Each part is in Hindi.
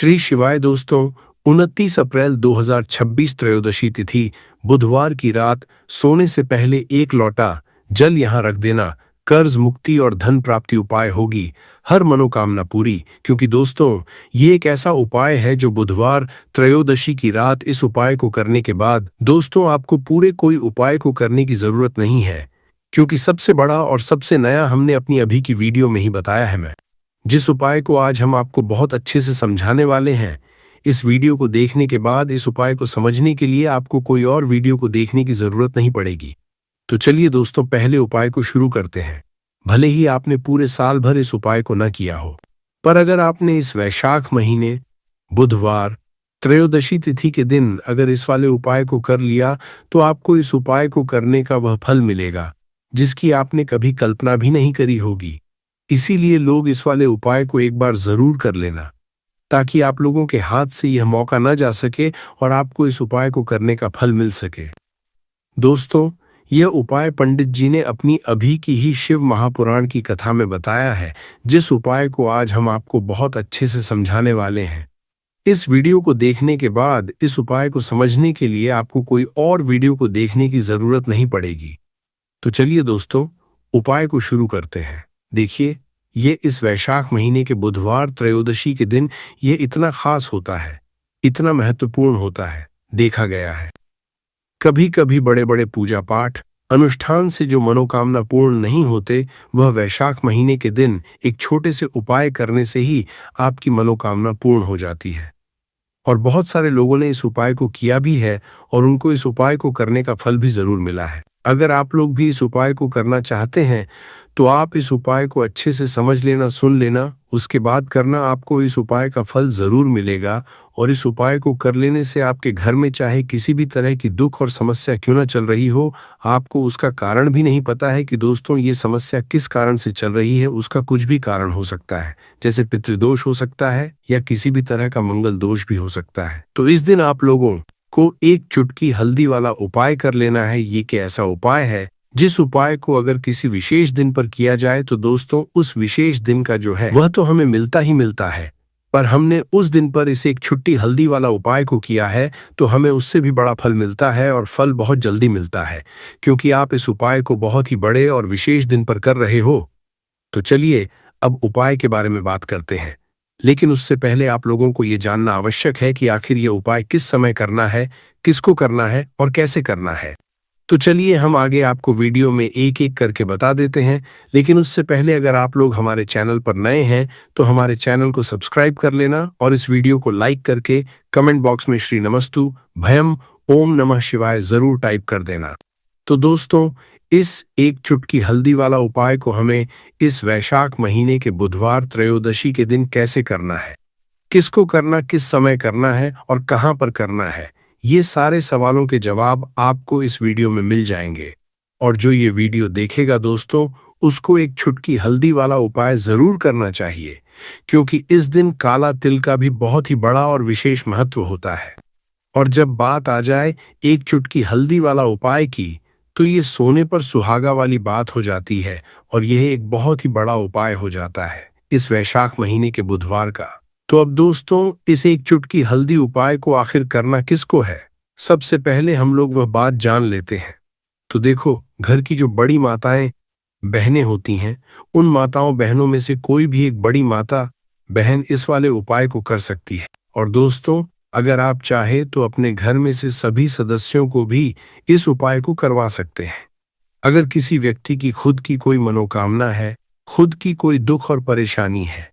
श्री शिवाय दोस्तों। 29 अप्रैल 2026 त्रयोदशी तिथि बुधवार की रात सोने से पहले एक लोटा जल यहाँ रख देना कर्ज मुक्ति और धन प्राप्ति उपाय होगी हर मनोकामना पूरी। क्योंकि दोस्तों ये एक ऐसा उपाय है जो बुधवार त्रयोदशी की रात इस उपाय को करने के बाद दोस्तों आपको पूरे कोई उपाय को करने की जरूरत नहीं है, क्योंकि सबसे बड़ा और सबसे नया हमने अपनी अभी की वीडियो में ही बताया है। मैं जिस उपाय को आज हम आपको बहुत अच्छे से समझाने वाले हैं, इस वीडियो को देखने के बाद इस उपाय को समझने के लिए आपको कोई और वीडियो को देखने की जरूरत नहीं पड़ेगी। तो चलिए दोस्तों पहले उपाय को शुरू करते हैं। भले ही आपने पूरे साल भर इस उपाय को न किया हो, पर अगर आपने इस वैशाख महीने बुधवार त्रयोदशी तिथि के दिन अगर इस वाले उपाय को कर लिया तो आपको इस उपाय को करने का वह फल मिलेगा जिसकी आपने कभी कल्पना भी नहीं करी होगी। इसीलिए लोग इस वाले उपाय को एक बार जरूर कर लेना, ताकि आप लोगों के हाथ से यह मौका न जा सके और आपको इस उपाय को करने का फल मिल सके। दोस्तों यह उपाय पंडित जी ने अपनी अभी की ही शिव महापुराण की कथा में बताया है, जिस उपाय को आज हम आपको बहुत अच्छे से समझाने वाले हैं। इस वीडियो को देखने के बाद इस उपाय को समझने के लिए आपको कोई और वीडियो को देखने की जरूरत नहीं पड़ेगी। तो चलिए दोस्तों उपाय को शुरू करते हैं। देखिए, ये इस वैशाख महीने के बुधवार त्रयोदशी के दिन ये इतना खास होता है, इतना महत्वपूर्ण होता है। देखा गया है कभी कभी बड़े बड़े पूजा पाठ अनुष्ठान से जो मनोकामना पूर्ण नहीं होते, वह वैशाख महीने के दिन एक छोटे से उपाय करने से ही आपकी मनोकामना पूर्ण हो जाती है। और बहुत सारे लोगों ने इस उपाय को किया भी है और उनको इस उपाय को करने का फल भी जरूर मिला है। अगर आप लोग भी इस उपाय को करना चाहते हैं तो आप इस उपाय को अच्छे से समझ लेना, सुन लेना, उसके बाद करना। आपको इस उपाय का फल जरूर मिलेगा और इस उपाय को कर लेने से आपके घर में चाहे किसी भी तरह की दुख और समस्या क्यों ना चल रही हो, आपको उसका कारण भी नहीं पता है कि दोस्तों ये समस्या किस कारण से चल रही है। उसका कुछ भी कारण हो सकता है, जैसे पितृदोष हो सकता है या किसी भी तरह का मंगल दोष भी हो सकता है। तो इस दिन आप लोगों को एक चुटकी हल्दी वाला उपाय कर लेना है। ये एक ऐसा उपाय है जिस उपाय को अगर किसी विशेष दिन पर किया जाए तो दोस्तों उस विशेष दिन का जो है वह तो हमें मिलता ही मिलता है, पर हमने उस दिन पर इसे एक छुट्टी हल्दी वाला उपाय को किया है तो हमें उससे भी बड़ा फल मिलता है और फल बहुत जल्दी मिलता है, क्योंकि आप इस उपाय को बहुत ही बड़े और विशेष दिन पर कर रहे हो। तो चलिए अब उपाय के बारे में बात करते हैं, लेकिन उससे पहले आप लोगों को ये जानना आवश्यक है कि आखिर ये उपाय किस समय करना है, किसको करना है और कैसे करना है। तो चलिए हम आगे आपको वीडियो में एक एक करके बता देते हैं, लेकिन उससे पहले अगर आप लोग हमारे चैनल पर नए हैं तो हमारे चैनल को सब्सक्राइब कर लेना और इस वीडियो को लाइक करके कमेंट बॉक्स में श्री नमस्तु भयम ओम नमः शिवाय जरूर टाइप कर देना। तो दोस्तों इस एक चुटकी हल्दी वाला उपाय को हमें इस वैशाख महीने के बुधवार त्रयोदशी के दिन कैसे करना है, किसको करना, किस समय करना है और कहां पर करना है, ये सारे सवालों के जवाब आपको इस वीडियो में मिल जाएंगे। और जो ये वीडियो देखेगा दोस्तों उसको एक चुटकी हल्दी वाला उपाय जरूर करना चाहिए, क्योंकि इस दिन काला तिल का भी बहुत ही बड़ा और विशेष महत्व होता है। और जब बात आ जाए एक चुटकी हल्दी वाला उपाय की, तो ये सोने पर सुहागा वाली बात हो जाती है और यह एक बहुत ही बड़ा उपाय हो जाता है इस वैशाख महीने के बुधवार का। तो अब दोस्तों इस एक चुटकी हल्दी उपाय को आखिर करना किसको है, सबसे पहले हम लोग वह बात जान लेते हैं। तो देखो, घर की जो बड़ी माताएं बहनें होती हैं, उन माताओं बहनों में से कोई भी एक बड़ी माता बहन इस वाले उपाय को कर सकती है। और दोस्तों अगर आप चाहे तो अपने घर में से सभी सदस्यों को भी इस उपाय को करवा सकते हैं। अगर किसी व्यक्ति की खुद की कोई मनोकामना है, खुद की कोई दुख और परेशानी है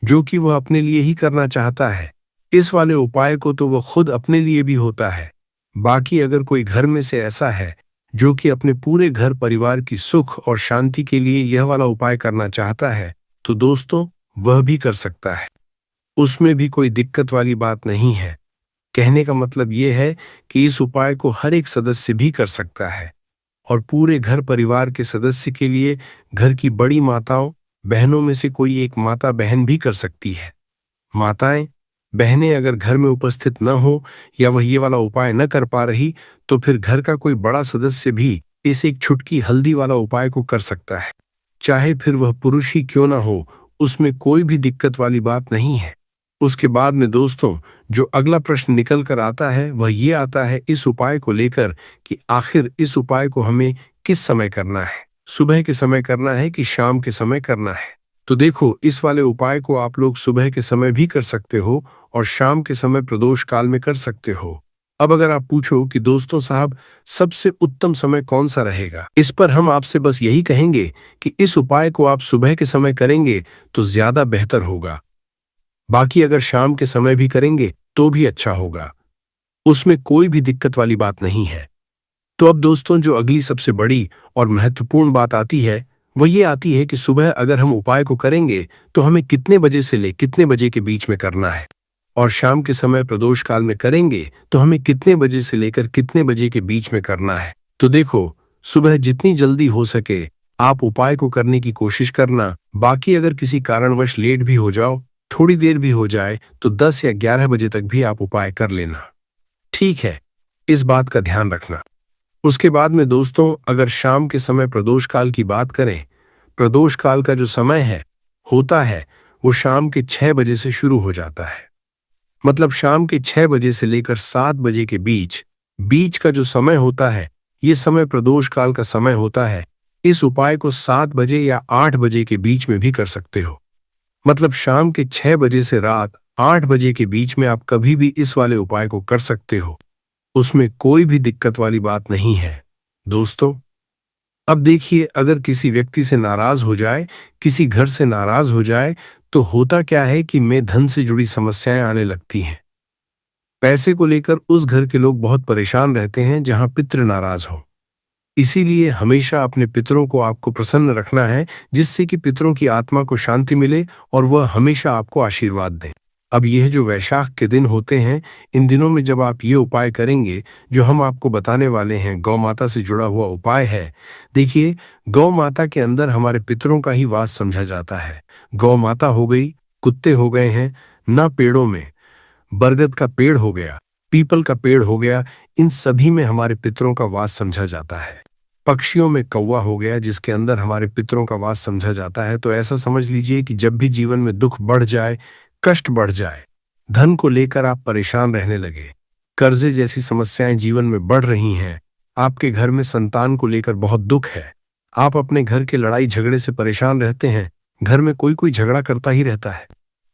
जो कि वह अपने लिए ही करना चाहता है, इस वाले उपाय को तो वह खुद अपने लिए भी होता है। बाकी अगर कोई घर में से ऐसा है जो कि अपने पूरे घर परिवार की सुख और शांति के लिए यह वाला उपाय करना चाहता है, तो दोस्तों वह भी कर सकता है। उसमें भी कोई दिक्कत वाली बात नहीं है। कहने का मतलब यह है कि इस उपाय को हर एक सदस्य भी कर सकता है और पूरे घर परिवार के सदस्य के लिए घर की बड़ी माताओं बहनों में से कोई एक माता बहन भी कर सकती है। माताएं बहनें अगर घर में उपस्थित न हो या वह ये वाला उपाय न कर पा रही, तो फिर घर का कोई बड़ा सदस्य भी इस एक चुटकी हल्दी वाला उपाय को कर सकता है, चाहे फिर वह पुरुष ही क्यों ना हो, उसमें कोई भी दिक्कत वाली बात नहीं है। उसके बाद में दोस्तों जो अगला प्रश्न निकल कर आता है वह ये आता है इस उपाय को लेकर कि आखिर इस उपाय को हमें किस समय करना है, सुबह के समय करना है कि शाम के समय करना है। तो देखो, इस वाले उपाय को आप लोग सुबह के समय भी कर सकते हो और शाम के समय प्रदोष काल में कर सकते हो। अब अगर आप पूछो कि दोस्तों साहब सबसे उत्तम समय कौन सा रहेगा, इस पर हम आपसे बस यही कहेंगे कि इस उपाय को आप सुबह के समय करेंगे तो ज्यादा बेहतर होगा। बाकी अगर शाम के समय भी करेंगे तो भी अच्छा होगा, उसमें कोई भी दिक्कत वाली बात नहीं है। तो अब दोस्तों जो अगली सबसे बड़ी और महत्वपूर्ण बात आती है वह ये आती है कि सुबह अगर हम उपाय को करेंगे तो हमें कितने बजे से ले कितने बजे के बीच में करना है, और शाम के समय प्रदोष काल में करेंगे तो हमें कितने बजे से लेकर कितने बजे के बीच में करना है। तो देखो, सुबह जितनी जल्दी हो सके आप उपाय को करने की कोशिश करना। बाकी अगर किसी कारणवश लेट भी हो जाओ, थोड़ी देर भी हो जाए, तो 10 या 11 बजे तक भी आप उपाय कर लेना, ठीक है? इस बात का ध्यान रखना। उसके बाद में दोस्तों अगर शाम के समय प्रदोष काल की बात करें, प्रदोष काल का जो समय है होता है वो शाम के 6 बजे से शुरू हो जाता है। मतलब शाम के 6 बजे से लेकर 7 बजे के बीच बीच का जो समय होता है ये समय प्रदोष काल का समय होता है। इस उपाय को 7 बजे या 8 बजे के बीच में भी कर सकते हो। मतलब शाम के 6 बजे से रात 8 बजे के बीच में आप कभी भी इस वाले उपाय को कर सकते हो, उसमें कोई भी दिक्कत वाली बात नहीं है दोस्तों। अब देखिए, अगर किसी व्यक्ति से नाराज हो जाए, किसी घर से नाराज हो जाए, तो होता क्या है कि में धन से जुड़ी समस्याएं आने लगती हैं। पैसे को लेकर उस घर के लोग बहुत परेशान रहते हैं जहां पितृ नाराज हो। इसीलिए हमेशा अपने पितरों को आपको प्रसन्न रखना है, जिससे कि पितरों की आत्मा को शांति मिले और वह हमेशा आपको आशीर्वाद दें। अब यह जो वैशाख के दिन होते हैं, इन दिनों में जब आप ये उपाय करेंगे जो हम आपको बताने वाले हैं, गौ माता से जुड़ा हुआ उपाय है। देखिए, गौ माता के अंदर हमारे पितरों का ही वास समझा जाता है। गौ माता हो गई, कुत्ते हो गए हैं ना, पेड़ों में बरगद का पेड़ हो गया, पीपल का पेड़ हो गया, इन सभी में हमारे पितरों का वास समझा जाता है। पक्षियों में कौवा हो गया जिसके अंदर हमारे पितरों का वास समझा जाता है। तो ऐसा समझ लीजिए कि जब भी जीवन में दुख बढ़ जाए, कष्ट बढ़ जाए, धन को लेकर आप परेशान रहने लगे, कर्जे जैसी समस्याएं जीवन में बढ़ रही हैं, आपके घर में संतान को लेकर बहुत दुख है, आप अपने घर के लड़ाई झगड़े से परेशान रहते हैं, घर में कोई कोई झगड़ा करता ही रहता है,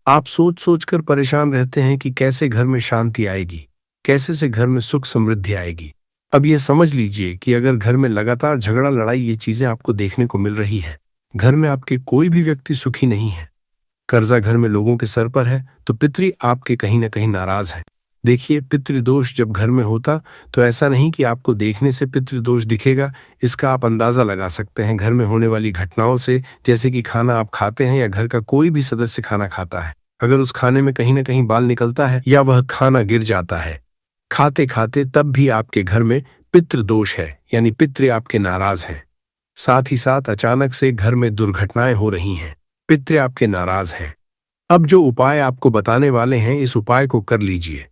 आप सोच सोच कर परेशान रहते हैं कि कैसे घर में शांति आएगी, कैसे से घर में सुख समृद्धि आएगी। अब यह समझ लीजिए कि अगर घर में लगातार झगड़ा लड़ाई ये चीजें आपको देखने को मिल रही है, घर में आपके कोई भी व्यक्ति सुखी नहीं है, कर्जा घर में लोगों के सर पर है, तो पितृ आपके कहीं ना कहीं नाराज हैं। देखिए, पितृदोष जब घर में होता तो ऐसा नहीं कि आपको देखने से पितृदोष दिखेगा, इसका आप अंदाजा लगा सकते हैं घर में होने वाली घटनाओं से। जैसे कि खाना आप खाते हैं या घर का कोई भी सदस्य खाना खाता है, अगर उस खाने में कहीं ना कहीं बाल निकलता है या वह खाना गिर जाता है खाते खाते, तब भी आपके घर में पितृदोष है, यानी पितृ आपके नाराज हैं। साथ ही साथ अचानक से घर में दुर्घटनाएं हो रही हैं, पितृ आपके नाराज हैं। अब जो उपाय आपको बताने वाले हैं, इस उपाय को कर लीजिए,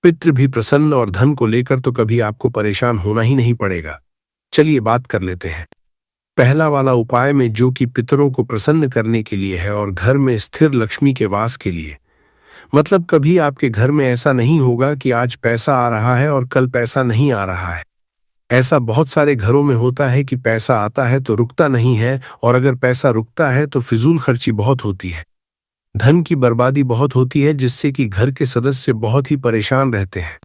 पितृ भी प्रसन्न और धन को लेकर तो कभी आपको परेशान होना ही नहीं पड़ेगा। चलिए बात कर लेते हैं पहला वाला उपाय में, जो कि पितरों को प्रसन्न करने के लिए है और घर में स्थिर लक्ष्मी के वास के लिए। मतलब कभी आपके घर में ऐसा नहीं होगा कि आज पैसा आ रहा है और कल पैसा नहीं आ रहा है। ऐसा बहुत सारे घरों में होता है कि पैसा आता है तो रुकता नहीं है, और अगर पैसा रुकता है तो फिजूल खर्ची बहुत होती है, धन की बर्बादी बहुत होती है, जिससे कि घर के सदस्य बहुत ही परेशान रहते हैं।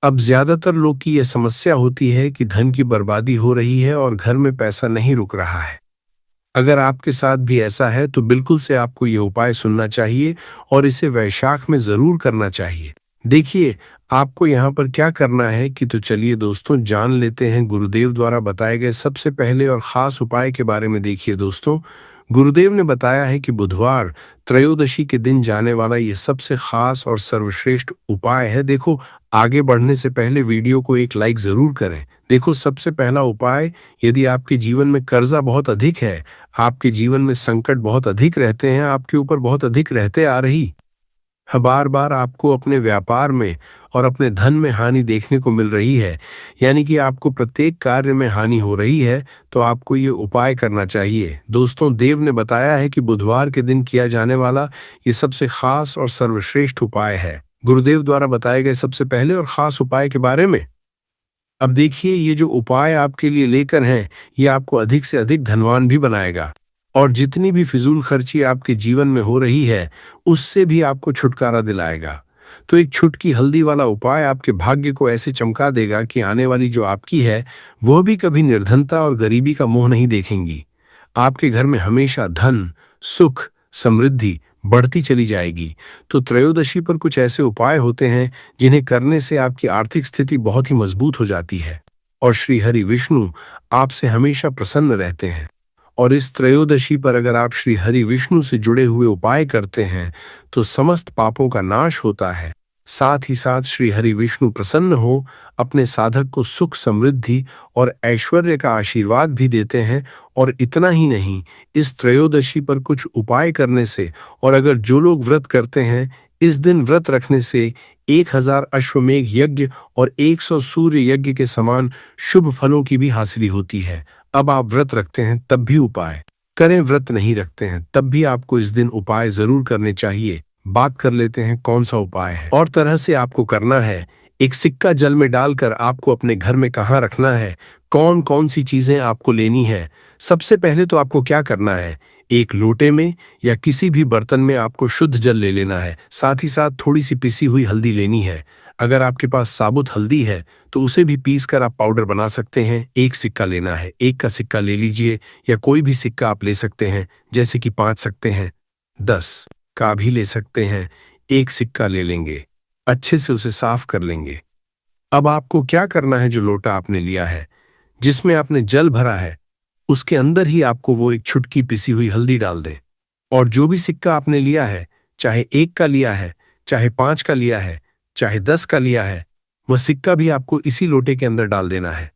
अब ज्यादातर लोग की यह समस्या होती है कि धन की बर्बादी हो रही है और घर में पैसा नहीं रुक रहा है। अगर आपके साथ भी ऐसा है तो बिल्कुल से आपको यह उपाय सुनना चाहिए और इसे वैशाख में जरूर करना चाहिए। देखिए, आपको यहाँ पर क्या करना है कि तो चलिए दोस्तों जान लेते हैं गुरुदेव द्वारा बताए गए सबसे पहले और खास उपाय के बारे में। देखिए दोस्तों, गुरुदेव ने बताया है कि बुधवार त्रयोदशी के दिन जाने वाला ये सबसे खास और सर्वश्रेष्ठ उपाय है। देखो, आगे बढ़ने से पहले वीडियो को एक लाइक जरूर करें। देखो, सबसे पहला उपाय, यदि आपके जीवन में कर्जा बहुत अधिक है, आपके जीवन में संकट बहुत अधिक रहते हैं, आपके ऊपर बहुत अधिक रहते आ रही, बार बार आपको अपने व्यापार में और अपने धन में हानि देखने को मिल रही है, यानी कि आपको प्रत्येक कार्य में हानि हो रही है, तो आपको ये उपाय करना चाहिए। दोस्तों, देव ने बताया है कि बुधवार के दिन किया जाने वाला ये सबसे खास और सर्वश्रेष्ठ उपाय है। गुरुदेव द्वारा बताए गए सबसे पहले और खास उपाय के बारे में अब देखिए, ये जो उपाय आपके लिए लेकर हैं, ये आपको अधिक से अधिक धनवान भी बनाएगा और जितनी भी फिजूल खर्ची आपके जीवन में हो रही है, उससे भी आपको छुटकारा दिलाएगा। तो एक छुटकी हल्दी वाला उपाय आपके भाग्य को ऐसे चमका देगा कि आने वाली जो आपकी है, वह भी कभी निर्धनता और गरीबी का मुंह नहीं देखेंगी। आपके घर में हमेशा धन, सुख, समृद्धि बढ़ती चली जाएगी। तो त्रयोदशी पर कुछ ऐसे उपाय होते हैं जिन्हें करने से आपकी आर्थिक स्थिति बहुत ही मजबूत हो जाती है और श्री हरि विष्णु आपसे हमेशा प्रसन्न रहते हैं। और इस त्रयोदशी पर अगर आप श्री हरि विष्णु से जुड़े हुए उपाय करते हैं तो समस्त पापों का नाश होता है। साथ ही साथ श्री हरि विष्णु प्रसन्न हो अपने साधक को सुख, समृद्धि और ऐश्वर्य का आशीर्वाद भी देते हैं। और इतना ही नहीं, इस त्रयोदशी पर कुछ उपाय करने से और अगर जो लोग व्रत करते हैं, इस दिन व्रत रखने से 1000 अश्वमेघ यज्ञ और 100 सूर्य यज्ञ के समान शुभ फलों की भी हासिली होती है। अब आप व्रत रखते हैं तब भी उपाय करें, व्रत नहीं रखते हैं तब भी आपको इस दिन उपाय जरूर करने चाहिए। बात कर लेते हैं कौन सा उपाय है और तरह से आपको करना है। एक सिक्का जल में डालकर आपको अपने घर में कहाँ रखना है, कौन कौन सी चीजें आपको लेनी है। सबसे पहले तो आपको क्या करना है, एक लोटे में या किसी भी बर्तन में आपको शुद्ध जल ले लेना है। साथ ही साथ थोड़ी सी पिसी हुई हल्दी लेनी है। अगर आपके पास साबुत हल्दी है तो उसे भी पीस कर आप पाउडर बना सकते हैं। एक सिक्का लेना है, एक का सिक्का ले लीजिए या कोई भी सिक्का आप ले सकते हैं, जैसे कि 5 सकते हैं, 10 का भी ले सकते हैं। एक सिक्का ले लेंगे, अच्छे से उसे साफ कर लेंगे। अब आपको क्या करना है, जो लोटा आपने लिया है जिसमें आपने जल भरा है, उसके अंदर ही आपको वो एक छुटकी पिसी हुई हल्दी डाल दें। और जो भी सिक्का आपने लिया है, चाहे 1 का लिया है, चाहे 5 का लिया है, चाहे 10 का लिया है, वह सिक्का भी आपको इसी लोटे के अंदर डाल देना है।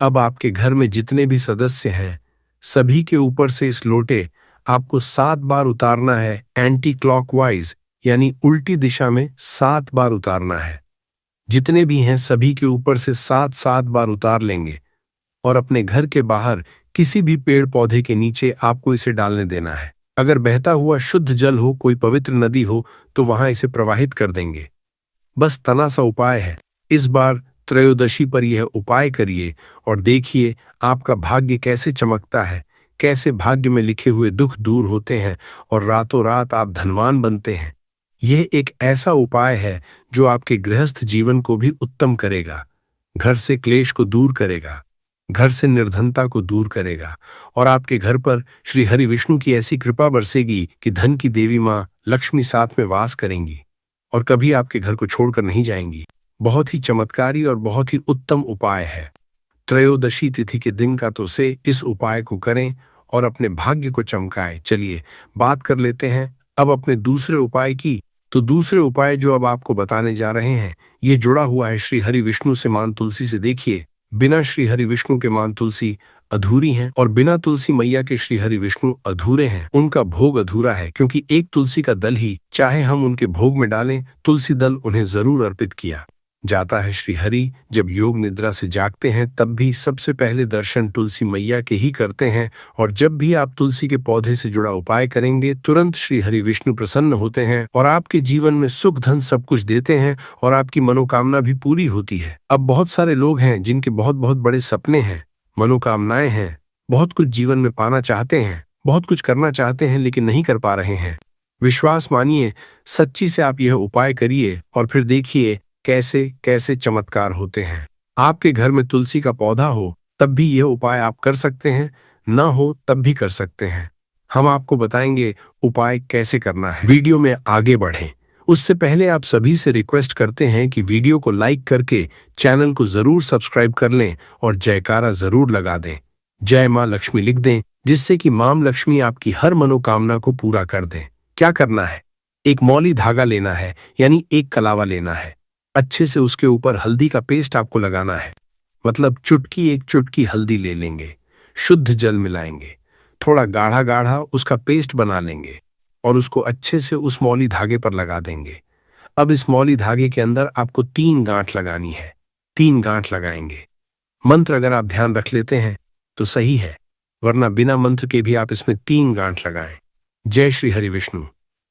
अब आपके घर में जितने भी सदस्य हैं, सभी के ऊपर से इस लोटे आपको 7 बार उतारना है, एंटी क्लॉकवाइज यानी उल्टी दिशा में 7 बार उतारना है। जितने भी हैं सभी के ऊपर से 7-7 बार उतार लेंगे और अपने घर के बाहर किसी भी पेड़ पौधे के नीचे आपको इसे डालने देना है। अगर बहता हुआ शुद्ध जल हो, कोई पवित्र नदी हो, तो वहां इसे प्रवाहित कर देंगे। बस तना सा उपाय है। इस बार त्रयोदशी पर यह उपाय करिए और देखिए आपका भाग्य कैसे चमकता है, कैसे भाग्य में लिखे हुए दुख दूर होते हैं और रातों रात आप धनवान बनते हैं। यह एक ऐसा उपाय है जो आपके गृहस्थ जीवन को भी उत्तम करेगा, घर से क्लेश को दूर करेगा, घर से निर्धनता को दूर करेगा और आपके घर पर श्री हरि विष्णु की ऐसी कृपा बरसेगी कि धन की देवी मां लक्ष्मी साथ में वास करेंगी और कभी आपके घर को छोड़कर नहीं जाएंगी। बहुत ही चमत्कारी और बहुत ही उत्तम उपाय है। त्रयोदशी तिथि के दिन का तो से इस उपाय को करें और अपने भाग्य को चमकाएं। चलिए बात कर लेते हैं अब अपने दूसरे उपाय की। तो दूसरे उपाय जो अब आपको बताने जा रहे हैं, ये जुड़ा हुआ है श्री हरि विष्णु से मान तुलसी से। देखिए, बिना श्री हरि विष्णु के मान तुलसी अधूरी हैं और बिना तुलसी मैया के श्री हरि विष्णु अधूरे हैं। उनका भोग अधूरा है, क्योंकि एक तुलसी का दल ही चाहे हम उनके भोग में डालें, तुलसी दल उन्हें जरूर अर्पित किया जाता है। श्री हरि जब योग निद्रा से जागते हैं तब भी सबसे पहले दर्शन तुलसी मैया के ही करते हैं। और जब भी आप तुलसी के पौधे से जुड़ा उपाय करेंगे, तुरंत श्री हरि विष्णु प्रसन्न होते हैं और आपके जीवन में सुख धन सब कुछ देते हैं और आपकी मनोकामना भी पूरी होती है। अब बहुत सारे लोग हैं जिनके बहुत बहुत बड़े सपने हैं, मनोकामनाएं हैं, बहुत कुछ जीवन में पाना चाहते हैं, बहुत कुछ करना चाहते हैं, लेकिन नहीं कर पा रहे हैं। विश्वास मानिए, सच्ची से आप यह उपाय करिए और फिर देखिए कैसे कैसे चमत्कार होते हैं। आपके घर में तुलसी का पौधा हो तब भी यह उपाय आप कर सकते हैं, ना हो तब भी कर सकते हैं। हम आपको बताएंगे उपाय कैसे करना है। वीडियो में आगे बढ़ें उससे पहले आप सभी से रिक्वेस्ट करते हैं कि वीडियो को लाइक करके चैनल को जरूर सब्सक्राइब कर लें और जयकारा जरूर लगा दें, जय मां लक्ष्मी लिख दें, जिससे कि मां लक्ष्मी आपकी हर मनोकामना को पूरा कर दें। क्या करना है, एक मौली धागा लेना है, यानी एक कलावा लेना है। अच्छे से उसके ऊपर हल्दी का पेस्ट आपको लगाना है, मतलब चुटकी, एक चुटकी हल्दी ले लेंगे, शुद्ध जल मिलाएंगे, थोड़ा गाढ़ा गाढ़ा उसका पेस्ट बना लेंगे और उसको अच्छे से उस मौली धागे पर लगा देंगे। अब इस मौली धागे के अंदर आपको 3 गांठ लगानी है। 3 गांठ लगाएंगे। मंत्र अगर आप ध्यान रख लेते हैं तो सही है, वरना बिना मंत्र के भी आप इसमें 3 गांठ लगाएं। जय श्री हरि विष्णु,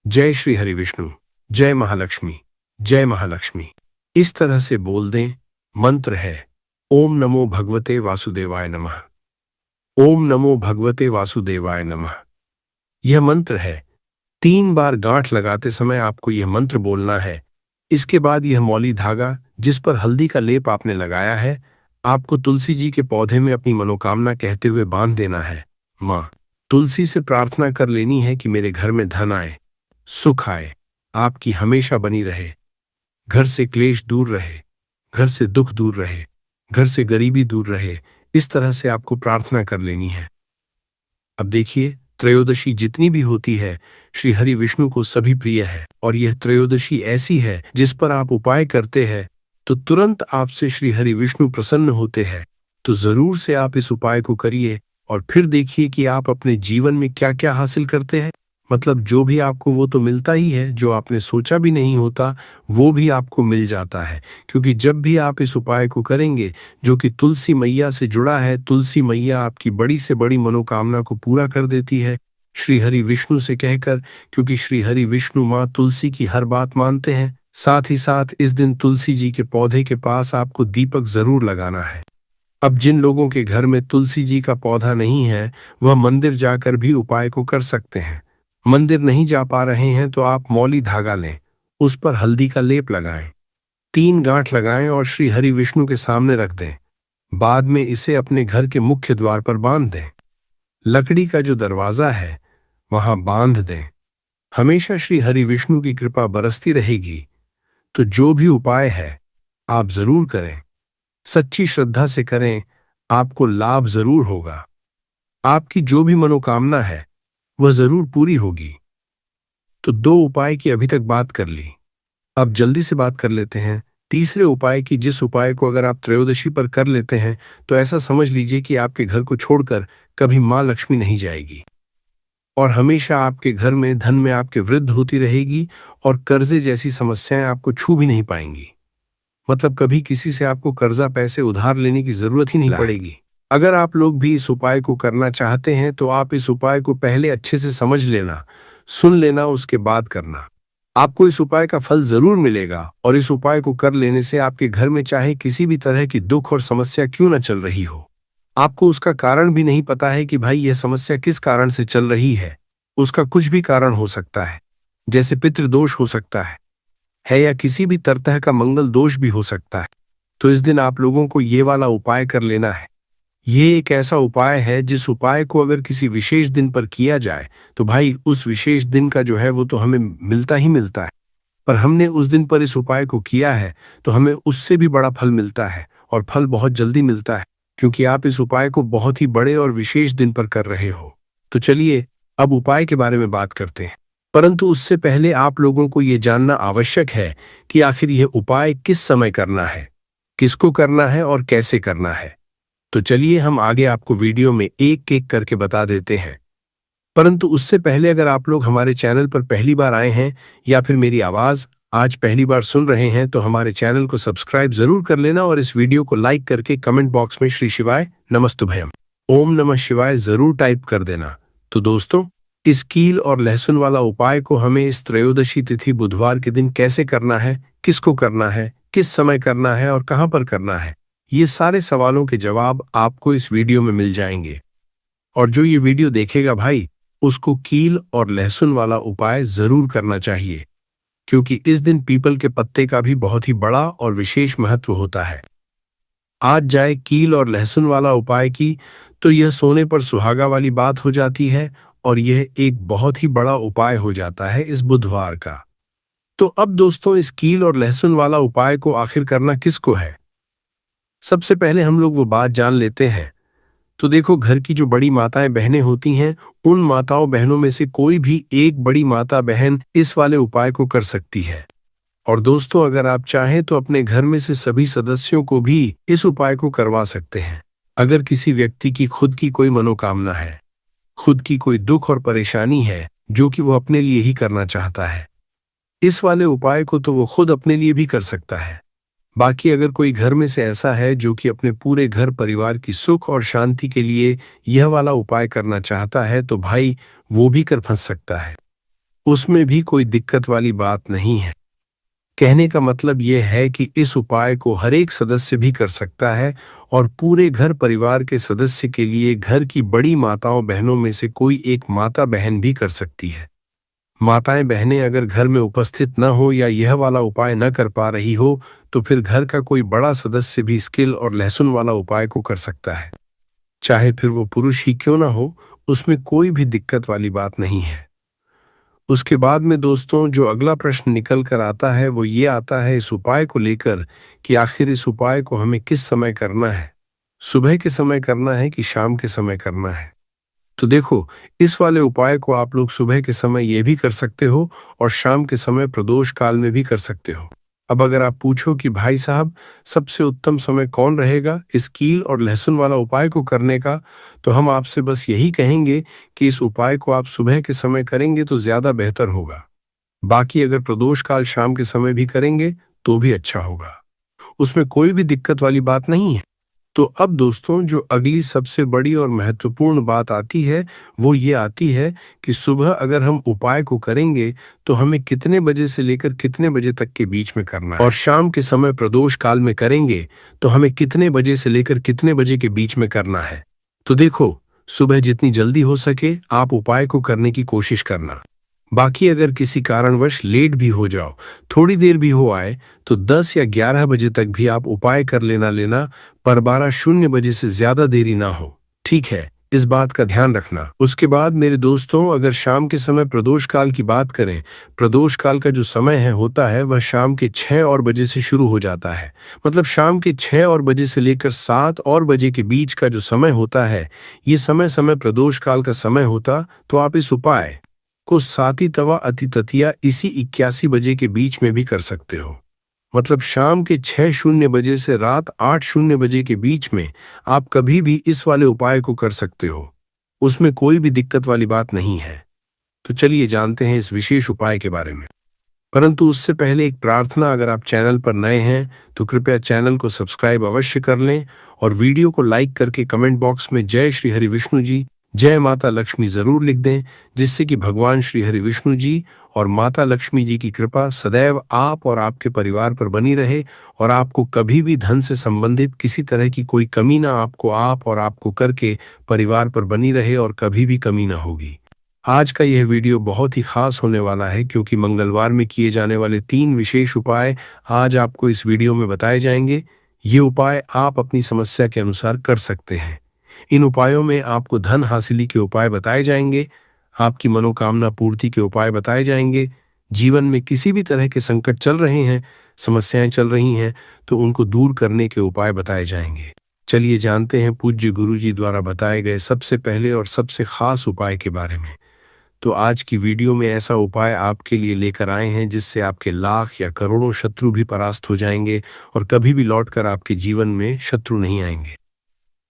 जय श्री हरि विष्णु, जय महालक्ष्मी, जय महालक्ष्मी, इस तरह से बोल दें। मंत्र है ओम नमो भगवते वासुदेवाय नमः। ओम नमो भगवते वासुदेवाय नमः। यह मंत्र है। 3 बार गांठ लगाते समय आपको यह मंत्र बोलना है। इसके बाद यह मौली धागा जिस पर हल्दी का लेप आपने लगाया है, आपको तुलसी जी के पौधे में अपनी मनोकामना कहते हुए बांध देना है। माँ तुलसी से प्रार्थना कर लेनी है कि मेरे घर में धन आए, सुख आए, आपकी हमेशा बनी रहे, घर से क्लेश दूर रहे, घर से दुख दूर रहे, घर से गरीबी दूर रहे। इस तरह से आपको प्रार्थना कर लेनी है। अब देखिए, त्रयोदशी जितनी भी होती है श्री हरि विष्णु को सभी प्रिय है, और यह त्रयोदशी ऐसी है जिस पर आप उपाय करते हैं तो तुरंत आपसे श्री हरि विष्णु प्रसन्न होते हैं। तो जरूर से आप इस उपाय को करिए और फिर देखिए कि आप अपने जीवन में क्या क्या हासिल करते हैं। मतलब जो भी आपको वो तो मिलता ही है, जो आपने सोचा भी नहीं होता वो भी आपको मिल जाता है। क्योंकि जब भी आप इस उपाय को करेंगे जो कि तुलसी मैया से जुड़ा है, तुलसी मैया आपकी बड़ी से बड़ी मनोकामना को पूरा कर देती है श्री हरि विष्णु से कहकर, क्योंकि श्री हरि विष्णु माँ तुलसी की हर बात मानते हैं। साथ ही साथ इस दिन तुलसी जी के पौधे के पास आपको दीपक जरूर लगाना है। अब जिन लोगों के घर में तुलसी जी का पौधा नहीं है वह मंदिर जाकर भी उपाय को कर सकते हैं। मंदिर नहीं जा पा रहे हैं तो आप मौली धागा लें, उस पर हल्दी का लेप लगाएं, 3 गांठ लगाएं और श्री हरि विष्णु के सामने रख दें। बाद में इसे अपने घर के मुख्य द्वार पर बांध दें। लकड़ी का जो दरवाजा है वहां बांध दें। हमेशा श्री हरि विष्णु की कृपा बरसती रहेगी। तो जो भी उपाय है आप जरूर करें, सच्ची श्रद्धा से करें, आपको लाभ जरूर होगा। आपकी जो भी मनोकामना है वह जरूर पूरी होगी। तो 2 उपाय की अभी तक बात कर ली, अब जल्दी से बात कर लेते हैं तीसरे उपाय की, जिस उपाय को अगर आप त्रयोदशी पर कर लेते हैं तो ऐसा समझ लीजिए कि आपके घर को छोड़कर कभी मां लक्ष्मी नहीं जाएगी और हमेशा आपके घर में धन में आपके वृद्धि होती रहेगी और कर्जे जैसी समस्याएं आपको छू भी नहीं पाएंगी। मतलब कभी किसी से आपको कर्जा पैसे उधार लेने की जरूरत ही नहीं पड़ेगी। अगर आप लोग भी इस उपाय को करना चाहते हैं तो आप इस उपाय को पहले अच्छे से समझ लेना, सुन लेना, उसके बाद करना। आपको इस उपाय का फल जरूर मिलेगा और इस उपाय को कर लेने से आपके घर में चाहे किसी भी तरह की दुख और समस्या क्यों न चल रही हो, आपको उसका कारण भी नहीं पता है कि भाई यह समस्या किस कारण से चल रही है, उसका कुछ भी कारण हो सकता है, जैसे पितृदोष हो सकता है या किसी भी तरह का मंगल दोष भी हो सकता है। तो इस दिन आप लोगों को ये वाला उपाय कर लेना है। ये एक ऐसा उपाय है जिस उपाय को अगर किसी विशेष दिन पर किया जाए तो भाई उस विशेष दिन का जो है वो तो हमें मिलता ही मिलता है, पर हमने उस दिन पर इस उपाय को किया है तो हमें उससे भी बड़ा फल मिलता है और फल बहुत जल्दी मिलता है, क्योंकि आप इस उपाय को बहुत ही बड़े और विशेष दिन पर कर रहे हो। तो चलिए अब उपाय के बारे में बात करते हैं, परंतु उससे पहले आप लोगों को ये जानना आवश्यक है कि आखिर यह उपाय किस समय करना है, किसको करना है और कैसे करना है। तो चलिए हम आगे आपको वीडियो में एक एक करके बता देते हैं। परंतु उससे पहले अगर आप लोग हमारे चैनल पर पहली बार आए हैं या फिर मेरी आवाज आज पहली बार सुन रहे हैं तो हमारे चैनल को सब्सक्राइब जरूर कर लेना और इस वीडियो को लाइक करके कमेंट बॉक्स में श्री शिवाय नमस्तुभयम ओम नमः शिवाय जरूर टाइप कर देना। तो दोस्तों, इस कील और लहसुन वाला उपाय को हमें इस त्रयोदशी तिथि बुधवार के दिन कैसे करना है, किसको करना है, किस समय करना है और कहां पर करना है, ये सारे सवालों के जवाब आपको इस वीडियो में मिल जाएंगे। और जो ये वीडियो देखेगा भाई उसको कील और लहसुन वाला उपाय जरूर करना चाहिए, क्योंकि इस दिन पीपल के पत्ते का भी बहुत ही बड़ा और विशेष महत्व होता है। आज जाए कील और लहसुन वाला उपाय की तो यह सोने पर सुहागा वाली बात हो जाती है और यह एक बहुत ही बड़ा उपाय हो जाता है इस बुधवार का। तो अब दोस्तों, इस कील और लहसुन वाला उपाय को आखिर करना किसको है, सबसे पहले हम लोग वो बात जान लेते हैं। तो देखो, घर की जो बड़ी माताएं बहनें होती हैं उन माताओं बहनों में से कोई भी एक बड़ी माता बहन इस वाले उपाय को कर सकती है। और दोस्तों, अगर आप चाहें तो अपने घर में से सभी सदस्यों को भी इस उपाय को करवा सकते हैं। अगर किसी व्यक्ति की खुद की कोई मनोकामना है, खुद की कोई दुख और परेशानी है जो कि वो अपने लिए ही करना चाहता है, इस वाले उपाय को तो वो खुद अपने लिए भी कर सकता है। बाकी अगर कोई घर में से ऐसा है जो कि अपने पूरे घर परिवार की सुख और शांति के लिए यह वाला उपाय करना चाहता है तो भाई वो भी कर फंस सकता है, उसमें भी कोई दिक्कत वाली बात नहीं है। कहने का मतलब यह है कि इस उपाय को हर एक सदस्य भी कर सकता है और पूरे घर परिवार के सदस्य के लिए घर की बड़ी माताओं बहनों में से कोई एक माता बहन भी कर सकती है। माताएं बहनें अगर घर में उपस्थित न हो या यह वाला उपाय न कर पा रही हो तो फिर घर का कोई बड़ा सदस्य भी स्किल और लहसुन वाला उपाय को कर सकता है, चाहे फिर वो पुरुष ही क्यों ना हो, उसमें कोई भी दिक्कत वाली बात नहीं है। उसके बाद में दोस्तों जो अगला प्रश्न निकल कर आता है वो ये आता है इस उपाय को लेकर कि आखिर इस उपाय को हमें किस समय करना है, सुबह के समय करना है कि शाम के समय करना है। तो देखो, इस वाले उपाय को आप लोग सुबह के समय ये भी कर सकते हो और शाम के समय प्रदोष काल में भी कर सकते हो। अब अगर आप पूछो कि भाई साहब सबसे उत्तम समय कौन रहेगा इस कील और लहसुन वाला उपाय को करने का, तो हम आपसे बस यही कहेंगे कि इस उपाय को आप सुबह के समय करेंगे तो ज्यादा बेहतर होगा। बाकी अगर प्रदोष काल शाम के समय भी करेंगे तो भी अच्छा होगा, उसमें कोई भी दिक्कत वाली बात नहीं है। तो अब दोस्तों जो अगली सबसे बड़ी और महत्वपूर्ण बात आती है वो ये आती है कि सुबह अगर हम उपाय को करेंगे तो हमें कितने बजे से लेकर कितने बजे तक के बीच में करना है, और शाम के समय प्रदोष काल में करेंगे तो हमें कितने बजे से लेकर कितने बजे के बीच में करना है। तो देखो, सुबह जितनी जल्दी हो सके आप उपाय को करने की कोशिश करना। बाकी अगर किसी कारणवश लेट भी हो जाओ, थोड़ी देर भी हो आए, तो 10 या 11 बजे तक भी आप उपाय कर लेना, पर 12:00 बजे से ज्यादा देरी ना हो, ठीक है? इस बात का ध्यान रखना। उसके बाद मेरे दोस्तों अगर शाम के समय प्रदोष काल की बात करें, प्रदोष काल का जो समय है होता है वह शाम के 6 और बजे से शुरू हो जाता है। मतलब शाम के 6 और बजे से लेकर 7 और बजे के बीच का जो समय होता है, ये समय प्रदोष काल का समय होता। तो आप इस उपाय को साती तवा अति ततिया इसी 81 बजे के बीच में भी कर सकते हो। मतलब शाम के 6:00 बजे से रात 8:00 बजे के बीच में आप कभी भी इस वाले उपाय को कर सकते हो, उसमें कोई भी दिक्कत वाली बात नहीं है। तो चलिए जानते हैं इस विशेष उपाय के बारे में। परंतु उससे पहले एक प्रार्थना, अगर आप चैनल पर नए हैं तो कृपया चैनल को सब्सक्राइब अवश्य कर लें और वीडियो को लाइक करके कमेंट बॉक्स में जय श्री हरि विष्णु जी, जय माता लक्ष्मी जरूर लिख दें, जिससे कि भगवान श्री हरि विष्णु जी और माता लक्ष्मी जी की कृपा सदैव आप और आपके परिवार पर बनी रहे और आपको कभी भी धन से संबंधित किसी तरह की कोई कमी ना आप और आपको करके परिवार पर बनी रहे और कभी भी कमी ना होगी। आज का यह वीडियो बहुत ही खास होने वाला है क्योंकि मंगलवार में किए जाने वाले 3 विशेष उपाय आज आपको इस वीडियो में बताए जाएंगे। ये उपाय आप अपनी समस्या के अनुसार कर सकते हैं। इन उपायों में आपको धन हासिली के उपाय बताए जाएंगे, आपकी मनोकामना पूर्ति के उपाय बताए जाएंगे, जीवन में किसी भी तरह के संकट चल रहे हैं, समस्याएं चल रही हैं तो उनको दूर करने के उपाय बताए जाएंगे। चलिए जानते हैं पूज्य गुरु जी द्वारा बताए गए सबसे पहले और सबसे खास उपाय के बारे में। तो आज की वीडियो में ऐसा उपाय आपके लिए लेकर आए हैं जिससे आपके लाख या करोड़ों शत्रु भी परास्त हो जाएंगे और कभी भी लौटकर आपके जीवन में शत्रु नहीं आएंगे।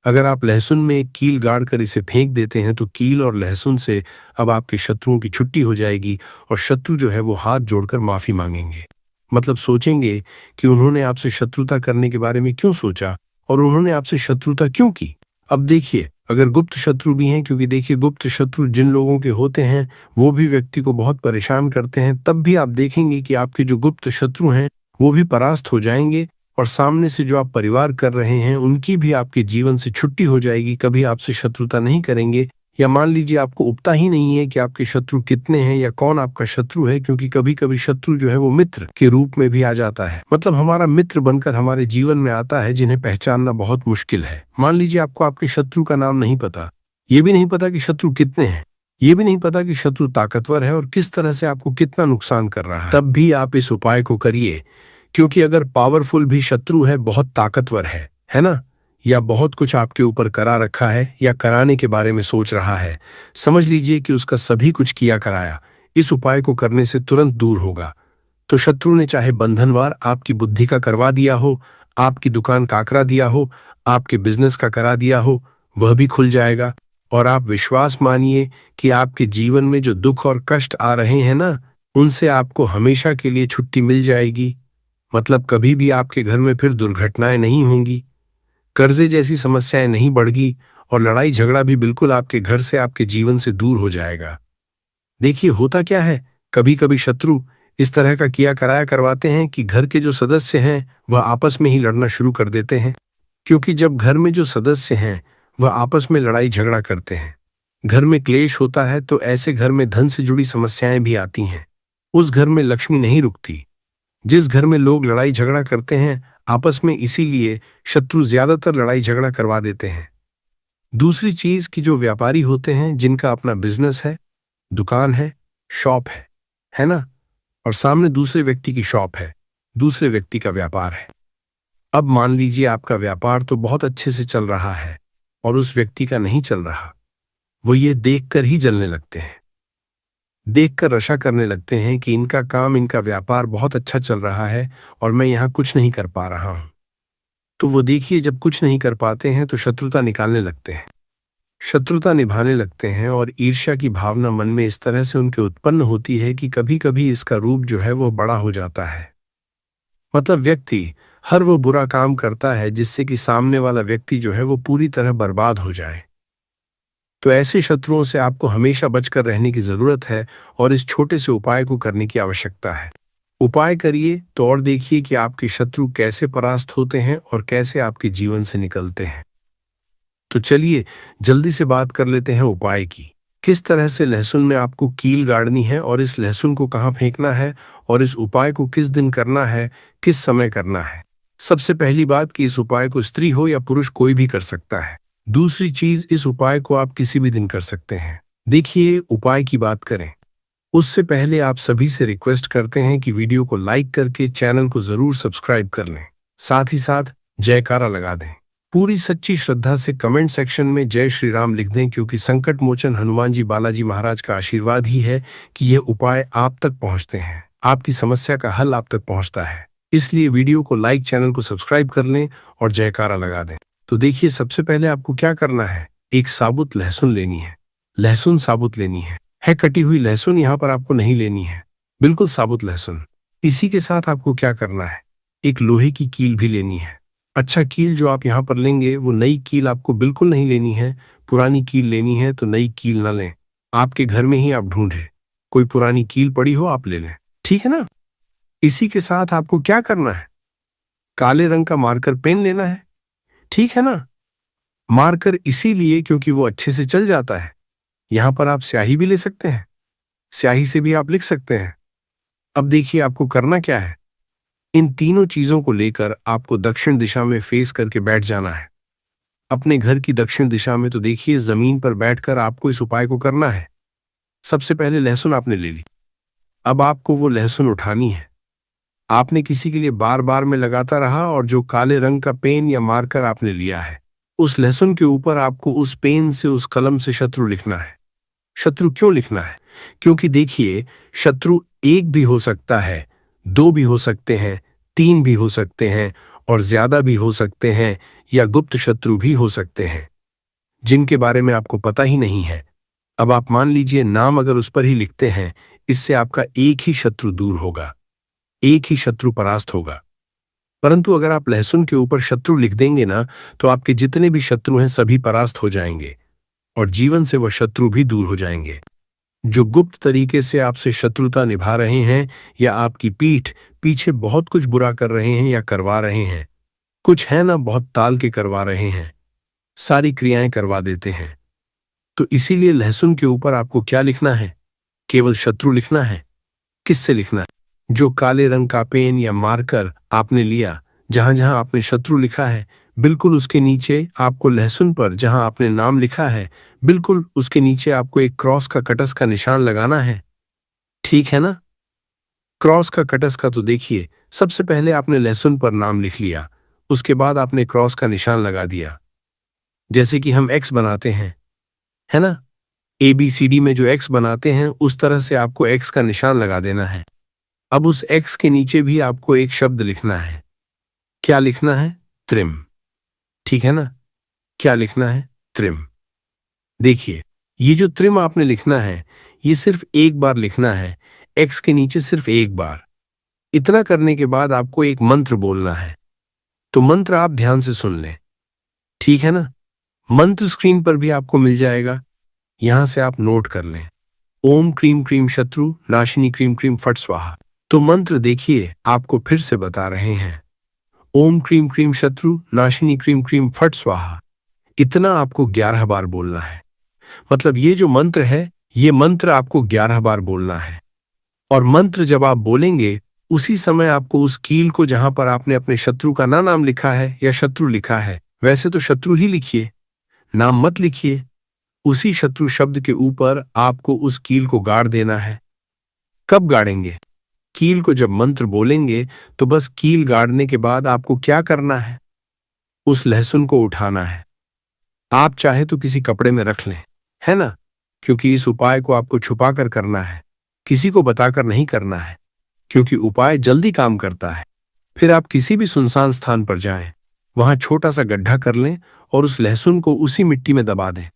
अगर आप लहसुन में एक कील गाड़ कर इसे फेंक देते हैं तो कील और लहसुन से अब आपके शत्रुओं की छुट्टी हो जाएगी और शत्रु जो है वो हाथ जोड़कर माफी मांगेंगे। मतलब सोचेंगे कि उन्होंने आपसे शत्रुता करने के बारे में क्यों सोचा और उन्होंने आपसे शत्रुता क्यों की। अब देखिए, अगर गुप्त शत्रु भी हैं, क्योंकि देखिए गुप्त शत्रु जिन लोगों के होते हैं वो भी व्यक्ति को बहुत परेशान करते हैं, तब भी आप देखेंगे कि आपके जो गुप्त शत्रु हैं वो भी परास्त हो जाएंगे और सामने से जो आप परिवार कर रहे हैं उनकी भी आपके जीवन से छुट्टी हो जाएगी, कभी आपसे शत्रुता नहीं करेंगे। या मान लीजिए आपको उपता ही नहीं है कि आपके शत्रु कितने हैं या कौन आपका शत्रु है, क्योंकि कभी कभी शत्रु जो है वो मित्र के रूप में भी आ जाता है। मतलब हमारा मित्र बनकर हमारे जीवन में आता है जिन्हें पहचानना बहुत मुश्किल है। मान लीजिए आपको आपके शत्रु का नाम नहीं पता, ये भी नहीं पता कि शत्रु कितने हैं, ये भी नहीं पता कि शत्रु ताकतवर है और किस तरह से आपको कितना नुकसान कर रहा है, तब भी आप इस उपाय को करिए। क्योंकि अगर पावरफुल भी शत्रु है, बहुत ताकतवर है ना, या बहुत कुछ आपके ऊपर करा रखा है या कराने के बारे में सोच रहा है, समझ लीजिए कि उसका सभी कुछ किया कराया इस उपाय को करने से तुरंत दूर होगा। तो शत्रु ने चाहे बंधनवार आपकी बुद्धि का करवा दिया हो, आपकी दुकान काकरा दिया हो, आपके बिजनेस का करा दिया हो, वह भी खुल जाएगा। और आप विश्वास मानिए कि आपके जीवन में जो दुख और कष्ट आ रहे हैं ना, उनसे आपको हमेशा के लिए छुट्टी मिल जाएगी, मतलब कभी भी आपके घर में फिर दुर्घटनाएं नहीं होंगी, कर्जे जैसी समस्याएं नहीं बढ़गी और लड़ाई झगड़ा भी बिल्कुल आपके घर से, आपके जीवन से दूर हो जाएगा। देखिए होता क्या है, कभी कभी शत्रु इस तरह का किया कराया करवाते हैं कि घर के जो सदस्य हैं वह आपस में ही लड़ना शुरू कर देते हैं। क्योंकि जब घर में जो सदस्य हैं वह आपस में लड़ाई झगड़ा करते हैं, घर में क्लेश होता है, तो ऐसे घर में धन से जुड़ी समस्याएं भी आती हैं। उस घर में लक्ष्मी नहीं रुकती। जिस घर में लोग लड़ाई झगड़ा करते हैं आपस में, इसीलिए शत्रु ज्यादातर लड़ाई झगड़ा करवा देते हैं। दूसरी चीज कि जो व्यापारी होते हैं, जिनका अपना बिजनेस है, दुकान है, शॉप है ना, और सामने दूसरे व्यक्ति की शॉप है, दूसरे व्यक्ति का व्यापार है। अब मान लीजिए आपका व्यापार तो बहुत अच्छे से चल रहा है और उस व्यक्ति का नहीं चल रहा, वो ये देखकर ही जलने लगते हैं, देखकर रशा करने लगते हैं कि इनका काम, इनका व्यापार बहुत अच्छा चल रहा है और मैं यहाँ कुछ नहीं कर पा रहा हूं। तो वो देखिए, जब कुछ नहीं कर पाते हैं तो शत्रुता निकालने लगते हैं, शत्रुता निभाने लगते हैं, और ईर्ष्या की भावना मन में इस तरह से उनके उत्पन्न होती है कि कभी कभी इसका रूप जो है वो बड़ा हो जाता है। मतलब व्यक्ति हर वो बुरा काम करता है जिससे कि सामने वाला व्यक्ति जो है वो पूरी तरह बर्बाद हो जाए। तो ऐसे शत्रुओं से आपको हमेशा बचकर रहने की जरूरत है और इस छोटे से उपाय को करने की आवश्यकता है। उपाय करिए तो और देखिए कि आपके शत्रु कैसे परास्त होते हैं और कैसे आपके जीवन से निकलते हैं। तो चलिए जल्दी से बात कर लेते हैं उपाय की। किस तरह से लहसुन में आपको कील गाड़नी है और इस लहसुन को कहाँ फेंकना है और इस उपाय को किस दिन करना है, किस समय करना है। सबसे पहली बात कि इस उपाय को स्त्री हो या पुरुष कोई भी कर सकता है। दूसरी चीज, इस उपाय को आप किसी भी दिन कर सकते हैं। देखिए उपाय की बात करें उससे पहले आप सभी से रिक्वेस्ट करते हैं कि वीडियो को लाइक करके चैनल को जरूर सब्सक्राइब कर लें, साथ ही साथ जयकारा लगा दें। पूरी सच्ची श्रद्धा से कमेंट सेक्शन में जय श्री राम लिख दें, क्योंकि संकट मोचन हनुमान जी बालाजी महाराज का आशीर्वाद ही है कि ये उपाय आप तक पहुंचते हैं, आपकी समस्या का हल आप तक पहुंचता है। इसलिए वीडियो को लाइक, चैनल को सब्सक्राइब कर लें और जयकारा लगा दें। तो देखिए सबसे पहले आपको क्या करना है, एक साबुत लहसुन लेनी है, लहसुन साबुत लेनी है कटी हुई लहसुन यहाँ पर आपको नहीं लेनी है, बिल्कुल साबुत लहसुन। इसी के साथ आपको क्या करना है, एक लोहे की कील भी लेनी है। अच्छा, कील जो आप यहाँ पर लेंगे वो नई कील आपको बिल्कुल नहीं लेनी है, पुरानी कील लेनी है। तो नई कील ना लें, आपके घर में ही आप ढूंढें, कोई पुरानी कील पड़ी हो आप ले लें, ठीक है ना। इसी के साथ आपको क्या करना है, काले रंग का मार्कर पेन लेना है, ठीक है ना। मार्कर इसीलिए क्योंकि वो अच्छे से चल जाता है। यहाँ पर आप स्याही भी ले सकते हैं, स्याही से भी आप लिख सकते हैं। अब देखिए आपको करना क्या है, इन तीनों चीजों को लेकर आपको दक्षिण दिशा में फेस करके बैठ जाना है, अपने घर की दक्षिण दिशा में। तो देखिए जमीन पर बैठकर आपको इस उपाय को करना है। सबसे पहले लहसुन आपने ले ली, अब आपको वो लहसुन उठानी है। आपने किसी के लिए बार बार में लगाता रहा, और जो काले रंग का पेन या मार्कर आपने लिया है, उस लहसुन के ऊपर आपको उस पेन से, उस कलम से शत्रु लिखना है। शत्रु क्यों लिखना है, क्योंकि देखिए शत्रु एक भी हो सकता है, दो भी हो सकते हैं, तीन भी हो सकते हैं और ज्यादा भी हो सकते हैं, या गुप्त शत्रु भी हो सकते हैं जिनके बारे में आपको पता ही नहीं है। अब आप मान लीजिए नाम अगर उस पर ही लिखते हैं, इससे आपका एक ही शत्रु दूर होगा, एक ही शत्रु परास्त होगा। परंतु अगर आप लहसुन के ऊपर शत्रु लिख देंगे ना, तो आपके जितने भी शत्रु हैं सभी परास्त हो जाएंगे और जीवन से वह शत्रु भी दूर हो जाएंगे। जो गुप्त तरीके से आपसे शत्रुता निभा रहे हैं या आपकी पीठ पीछे बहुत कुछ बुरा कर रहे हैं या करवा रहे हैं, कुछ है ना बहुत ताल के करवा रहे हैं, सारी क्रियाएं करवा देते हैं। तो इसीलिए लहसुन के ऊपर आपको क्या लिखना है, केवल शत्रु लिखना है। किससे लिखना है, जो काले रंग का पेन या मार्कर आपने लिया, जहां जहां आपने शत्रु लिखा है, बिल्कुल उसके नीचे आपको लहसुन पर जहां आपने नाम लिखा है, बिल्कुल उसके नीचे आपको एक क्रॉस का कटस का निशान लगाना है, ठीक है ना। क्रॉस का कटस का तो देखिए, सबसे पहले आपने लहसुन पर नाम लिख लिया, उसके बाद आपने क्रॉस का निशान लगा दिया, जैसे कि हम एक्स बनाते हैं, है ना। ABCD में जो एक्स बनाते हैं उस तरह से आपको एक्स का निशान लगा देना है। अब उस एक्स के नीचे भी आपको एक शब्द लिखना है। क्या लिखना है, त्रिम, ठीक है ना। क्या लिखना है, त्रिम। देखिए ये जो त्रिम आपने लिखना है, ये सिर्फ एक बार लिखना है, एक्स के नीचे सिर्फ एक बार। इतना करने के बाद आपको एक मंत्र बोलना है। तो मंत्र आप ध्यान से सुन लें, ठीक है ना? मंत्र स्क्रीन पर भी आपको मिल जाएगा, यहां से आप नोट कर लें। ओम क्रीम क्रीम शत्रु नाशिनी क्रीम क्रीम फट स्वाहा। तो मंत्र देखिए, आपको फिर से बता रहे हैं। ओम क्रीम क्रीम शत्रु नाशिनी क्रीम क्रीम फट स्वाहा। इतना आपको 11 बार बोलना है। मतलब ये जो मंत्र है, ये मंत्र आपको 11 बार बोलना है। और मंत्र जब आप बोलेंगे, उसी समय आपको उस कील को जहां पर आपने अपने शत्रु का नाम लिखा है या शत्रु लिखा है, वैसे तो शत्रु ही लिखिए, नाम मत लिखिए। उसी शत्रु शब्द के ऊपर आपको उस कील को गाड़ देना है। कब गाड़ेंगे? कील को जब मंत्र बोलेंगे तो बस कील गाड़ने के बाद आपको क्या करना है? उस लहसुन को उठाना है। आप चाहे तो किसी कपड़े में रख लें, है ना? क्योंकि इस उपाय को आपको छुपा कर करना है, किसी को बताकर नहीं करना है, क्योंकि उपाय जल्दी काम करता है। फिर आप किसी भी सुनसान स्थान पर जाएं, वहां छोटा सा गड्ढा कर लें और उस लहसुन को उसी मिट्टी में दबा दें,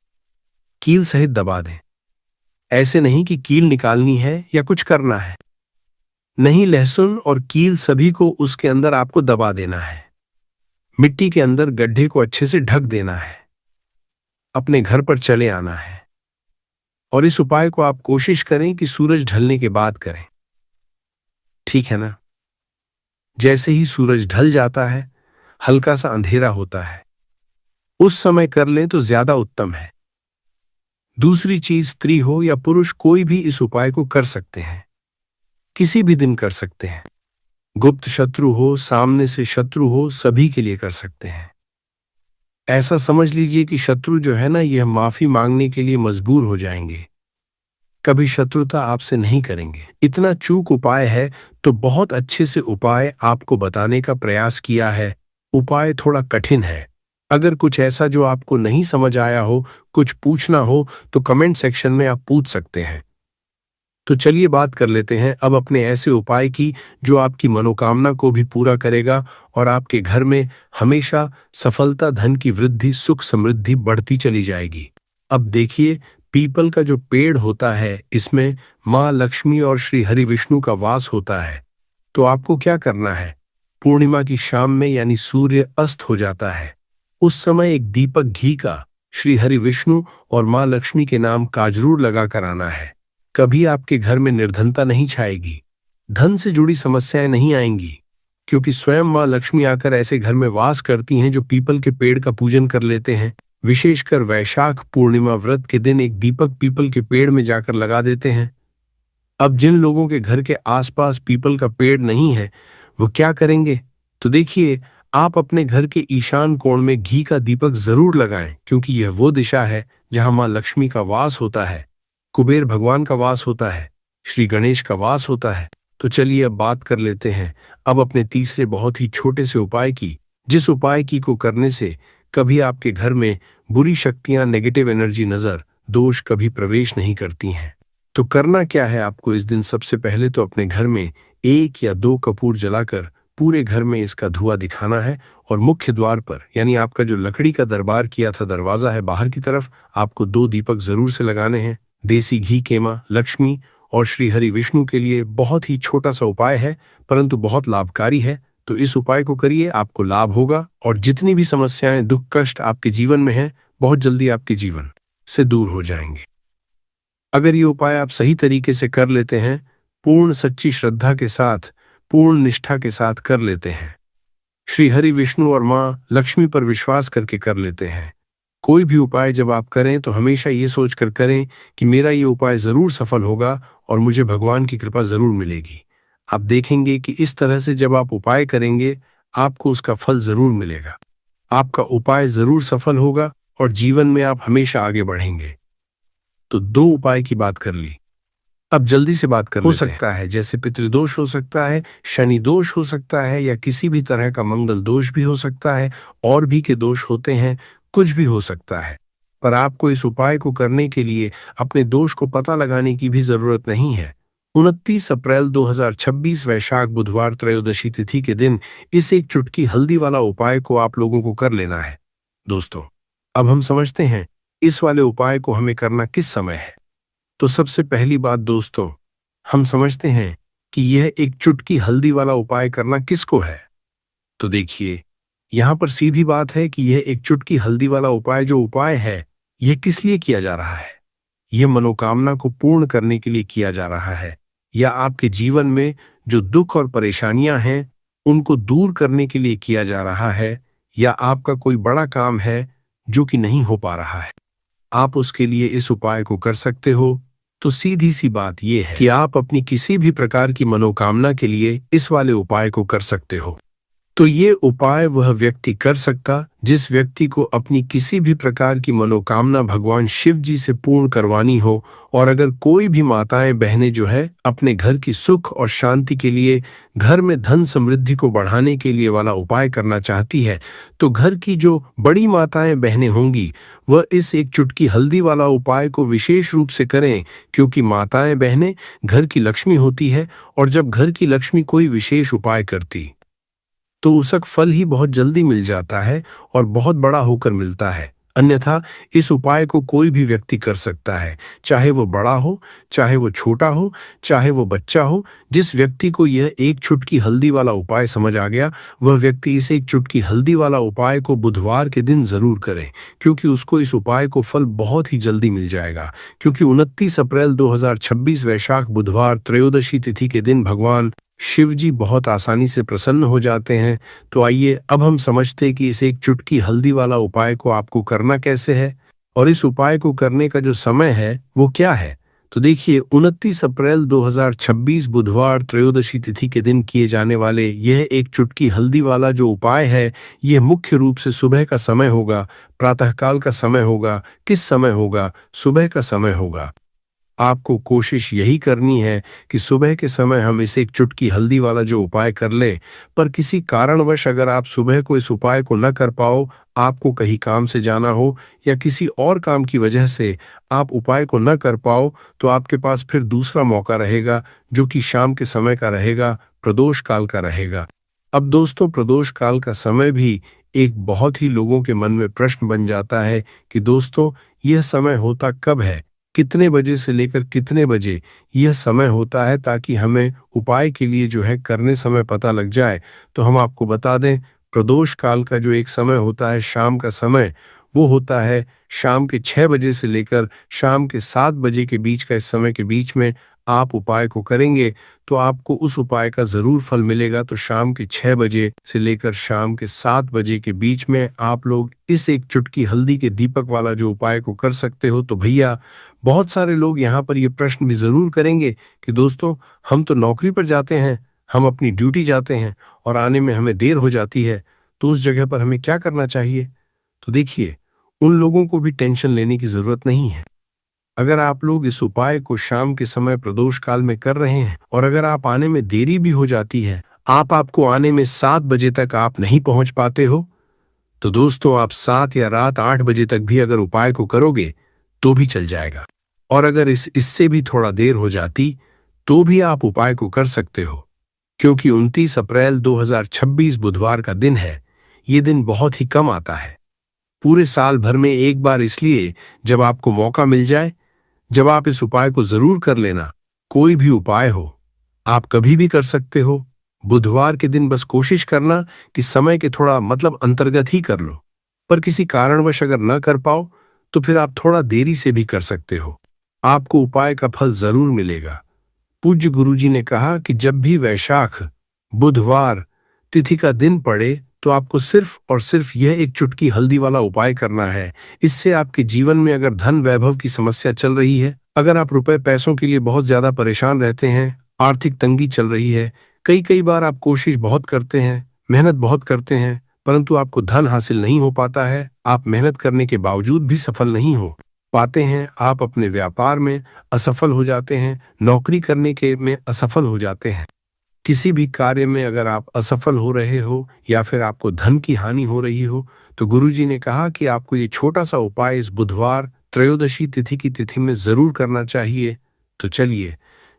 कील सहित दबा दें। ऐसे नहीं कि कील निकालनी है या कुछ करना है, नहीं, लहसुन और कील सभी को उसके अंदर आपको दबा देना है। मिट्टी के अंदर गड्ढे को अच्छे से ढक देना है। अपने घर पर चले आना है और इस उपाय को आप कोशिश करें कि सूरज ढलने के बाद करें, ठीक है ना? जैसे ही सूरज ढल जाता है, हल्का सा अंधेरा होता है, उस समय कर लें तो ज्यादा उत्तम है। दूसरी चीज, स्त्री हो या पुरुष, कोई भी इस उपाय को कर सकते हैं, किसी भी दिन कर सकते हैं। गुप्त शत्रु हो, सामने से शत्रु हो, सभी के लिए कर सकते हैं। ऐसा समझ लीजिए कि शत्रु जो है ना, यह माफी मांगने के लिए मजबूर हो जाएंगे, कभी शत्रुता आपसे नहीं करेंगे। इतना चूक उपाय है तो बहुत अच्छे से उपाय आपको बताने का प्रयास किया है। उपाय थोड़ा कठिन है। अगर कुछ ऐसा जो आपको नहीं समझ आया हो, कुछ पूछना हो, तो कमेंट सेक्शन में आप पूछ सकते हैं। तो चलिए बात कर लेते हैं अब अपने ऐसे उपाय की जो आपकी मनोकामना को भी पूरा करेगा और आपके घर में हमेशा सफलता, धन की वृद्धि, सुख समृद्धि बढ़ती चली जाएगी। अब देखिए, पीपल का जो पेड़ होता है, इसमें माँ लक्ष्मी और श्री हरि विष्णु का वास होता है। तो आपको क्या करना है? पूर्णिमा की शाम में, यानी सूर्य अस्त हो जाता है, उस समय एक दीपक घी का श्री हरि विष्णु और माँ लक्ष्मी के नाम का जरूर लगा कर आना है। कभी आपके घर में निर्धनता नहीं छाएगी, धन से जुड़ी समस्याएं नहीं आएंगी, क्योंकि स्वयं माँ लक्ष्मी आकर ऐसे घर में वास करती हैं जो पीपल के पेड़ का पूजन कर लेते हैं। विशेषकर वैशाख पूर्णिमा व्रत के दिन एक दीपक पीपल के पेड़ में जाकर लगा देते हैं। अब जिन लोगों के घर के आसपास पीपल का पेड़ नहीं है, वो क्या करेंगे? तो देखिए, आप अपने घर के ईशान कोण में घी का दीपक जरूर लगाएं, क्योंकि यह वो दिशा है जहां माँ लक्ष्मी का वास होता है, कुबेर भगवान का वास होता है, श्री गणेश का वास होता है। तो चलिए अब बात कर लेते हैं अब अपने तीसरे बहुत ही छोटे से उपाय की, जिस उपाय की को करने से कभी आपके घर में बुरी शक्तियां, नेगेटिव एनर्जी, नजर दोष कभी प्रवेश नहीं करती हैं। तो करना क्या है आपको इस दिन? सबसे पहले तो अपने घर में 1 या 2 कपूर जलाकर पूरे घर में इसका धुआं दिखाना है और मुख्य द्वार पर, यानी आपका जो लकड़ी का दरबार किया था दरवाजा है, बाहर की तरफ आपको 2 दीपक जरूर से लगाने हैं। देसी घी के माँ लक्ष्मी और श्री हरि विष्णु के लिए बहुत ही छोटा सा उपाय है, परंतु बहुत लाभकारी है। तो इस उपाय को करिए, आपको लाभ होगा और जितनी भी समस्याएं, दुख, कष्ट आपके जीवन में हैं, बहुत जल्दी आपके जीवन से दूर हो जाएंगे। अगर ये उपाय आप सही तरीके से कर लेते हैं, पूर्ण सच्ची श्रद्धा के साथ, पूर्ण निष्ठा के साथ कर लेते हैं, श्री हरि विष्णु और माँ लक्ष्मी पर विश्वास करके कर लेते हैं, कोई भी उपाय जब आप करें तो हमेशा ये सोचकर करें कि मेरा ये उपाय जरूर सफल होगा और मुझे भगवान की कृपा जरूर मिलेगी। आप देखेंगे कि इस तरह से जब आप उपाय करेंगे, आपको उसका फल जरूर मिलेगा, आपका उपाय जरूर सफल होगा और जीवन में आप हमेशा आगे बढ़ेंगे। तो 2 उपाय की बात कर ली, अब जल्दी से बात कर लेते हैं। हो सकता है जैसे पितृदोष हो सकता है, शनि दोष हो सकता है, या किसी भी तरह का मंगल दोष भी हो सकता है, और भी के दोष होते हैं, कुछ भी हो सकता है। पर आपको इस उपाय को करने के लिए अपने दोष को पता लगाने की भी जरूरत नहीं है। 29 अप्रैल 2026 वैशाख बुधवार त्रयोदशी तिथि के दिन इस एक चुटकी हल्दी वाला उपाय को आप लोगों को कर लेना है। दोस्तों, अब हम समझते हैं इस वाले उपाय को हमें करना किस समय है। तो सबसे पहली बात दोस्तों, हम समझते हैं कि यह एक चुटकी हल्दी वाला उपाय करना किसको है। तो देखिए, यहाँ पर सीधी बात है कि यह एक चुटकी हल्दी वाला उपाय जो उपाय है, यह किस लिए किया जा रहा है। यह मनोकामना को पूर्ण करने के लिए किया जा रहा है, या आपके जीवन में जो दुख और परेशानियां हैं उनको दूर करने के लिए किया जा रहा है, या आपका कोई बड़ा काम है जो कि नहीं हो पा रहा है, आप उसके लिए इस उपाय को कर सकते हो। तो सीधी सी बात यह है कि आप अपनी किसी भी प्रकार की मनोकामना के लिए इस वाले उपाय को कर सकते हो। तो ये उपाय वह व्यक्ति कर सकता जिस व्यक्ति को अपनी किसी भी प्रकार की मनोकामना भगवान शिव जी से पूर्ण करवानी हो। और अगर कोई भी माताएं बहनें जो है अपने घर की सुख और शांति के लिए, घर में धन समृद्धि को बढ़ाने के लिए वाला उपाय करना चाहती है, तो घर की जो बड़ी माताएं बहनें होंगी वह इस एक चुटकी हल्दी वाला उपाय को विशेष रूप से करें, क्योंकि माताएं बहनें घर की लक्ष्मी होती है, और जब घर की लक्ष्मी कोई विशेष उपाय करती तो उसका फल ही बहुत जल्दी मिल जाता है और बहुत बड़ा होकर मिलता है। अन्यथा इस उपाय को कोई भी व्यक्ति कर सकता है, चाहे वो बड़ा हो, चाहे वो छोटा हो, चाहे वो बच्चा हो। जिस व्यक्ति को यह एक चुटकी हल्दी वाला उपाय समझ आ गया, वह व्यक्ति इस एक चुटकी हल्दी वाला उपाय को बुधवार के दिन जरूर करे, क्योंकि उसको इस उपाय को फल बहुत ही जल्दी मिल जाएगा। क्योंकि 29 अप्रैल 2026 वैशाख बुधवार त्रयोदशी तिथि के दिन भगवान शिव जी बहुत आसानी से प्रसन्न हो जाते हैं। तो आइए अब हम समझते हैं कि इस एक चुटकी हल्दी वाला उपाय को आपको करना कैसे है, और इस उपाय को करने का जो समय है वो क्या है। तो देखिए, 29 अप्रैल 2026 बुधवार त्रयोदशी तिथि के दिन किए जाने वाले यह एक चुटकी हल्दी वाला जो उपाय है, यह मुख्य रूप से सुबह का समय होगा, प्रातःकाल का समय होगा। किस समय होगा? सुबह का समय होगा। आपको कोशिश यही करनी है कि सुबह के समय हम इसे एक चुटकी हल्दी वाला जो उपाय कर ले। पर किसी कारणवश अगर आप सुबह को इस उपाय को न कर पाओ, आपको कहीं काम से जाना हो या किसी और काम की वजह से आप उपाय को न कर पाओ, तो आपके पास फिर दूसरा मौका रहेगा, जो कि शाम के समय का रहेगा, प्रदोष काल का रहेगा। अब दोस्तों, प्रदोष काल का समय भी एक बहुत ही लोगों के मन में प्रश्न बन जाता है कि दोस्तों, यह समय होता कब है, कितने बजे से लेकर कितने बजे यह समय होता है, ताकि हमें उपाय के लिए जो है करने समय पता लग जाए। तो हम आपको बता दें, प्रदोष काल का जो एक समय होता है, शाम का समय, वो होता है शाम के 6 बजे से लेकर शाम के 7 बजे के बीच का। इस समय के बीच में आप उपाय को करेंगे तो आपको उस उपाय का जरूर फल मिलेगा। तो शाम के 6 बजे से लेकर शाम के 7 बजे के बीच में आप लोग इस एक चुटकी हल्दी के दीपक वाला जो उपाय को कर सकते हो। तो भैया, बहुत सारे लोग यहाँ पर ये प्रश्न भी जरूर करेंगे कि दोस्तों, हम तो नौकरी पर जाते हैं, हम अपनी ड्यूटी जाते हैं और आने में हमें देर हो जाती है, तो उस जगह पर हमें क्या करना चाहिए। तो देखिए, उन लोगों को भी टेंशन लेने की जरूरत नहीं है। अगर आप लोग इस उपाय को शाम के समय प्रदोष काल में कर रहे हैं, और अगर आप आने में देरी भी हो जाती है, आपको आने में 7 बजे तक आप नहीं पहुंच पाते हो, तो दोस्तों आप 7 या रात 8 बजे तक भी अगर उपाय को करोगे तो भी चल जाएगा। और अगर इससे भी थोड़ा देर हो जाती तो भी आप उपाय को कर सकते हो, क्योंकि 29 अप्रैल 2026 बुधवार का दिन है। ये दिन बहुत ही कम आता है, पूरे साल भर में एक बार, इसलिए जब आपको मौका मिल जाए, जब आप इस उपाय को जरूर कर लेना। कोई भी उपाय हो, आप कभी भी कर सकते हो। बुधवार के दिन बस कोशिश करना कि समय के थोड़ा अंतर्गत ही कर लो। पर किसी कारणवश अगर न कर पाओ तो फिर आप थोड़ा देरी से भी कर सकते हो, आपको उपाय का फल जरूर मिलेगा। पूज्य गुरुजी ने कहा कि जब भी वैशाख बुधवार तिथि का दिन पड़े तो आपको सिर्फ और सिर्फ यह एक चुटकी हल्दी वाला उपाय करना है। इससे आपके जीवन में अगर धन वैभव की समस्या चल रही है, अगर आप रुपए पैसों के लिए बहुत ज्यादा परेशान रहते हैं, आर्थिक तंगी चल रही है, कई बार आप कोशिश बहुत करते हैं, मेहनत बहुत करते हैं, परंतु आपको धन हासिल नहीं हो पाता है, आप मेहनत करने के बावजूद भी सफल नहीं हो पाते हैं, आप अपने व्यापार में असफल हो जाते हैं, नौकरी करने के में असफल हो जाते हैं, किसी भी कार्य में अगर आप असफल हो रहे हो या फिर आपको धन की हानि हो रही हो, तो गुरुजी ने कहा कि आपको ये छोटा सा उपाय इस बुधवार त्रयोदशी तिथि की तिथि में जरूर करना चाहिए। तो चलिए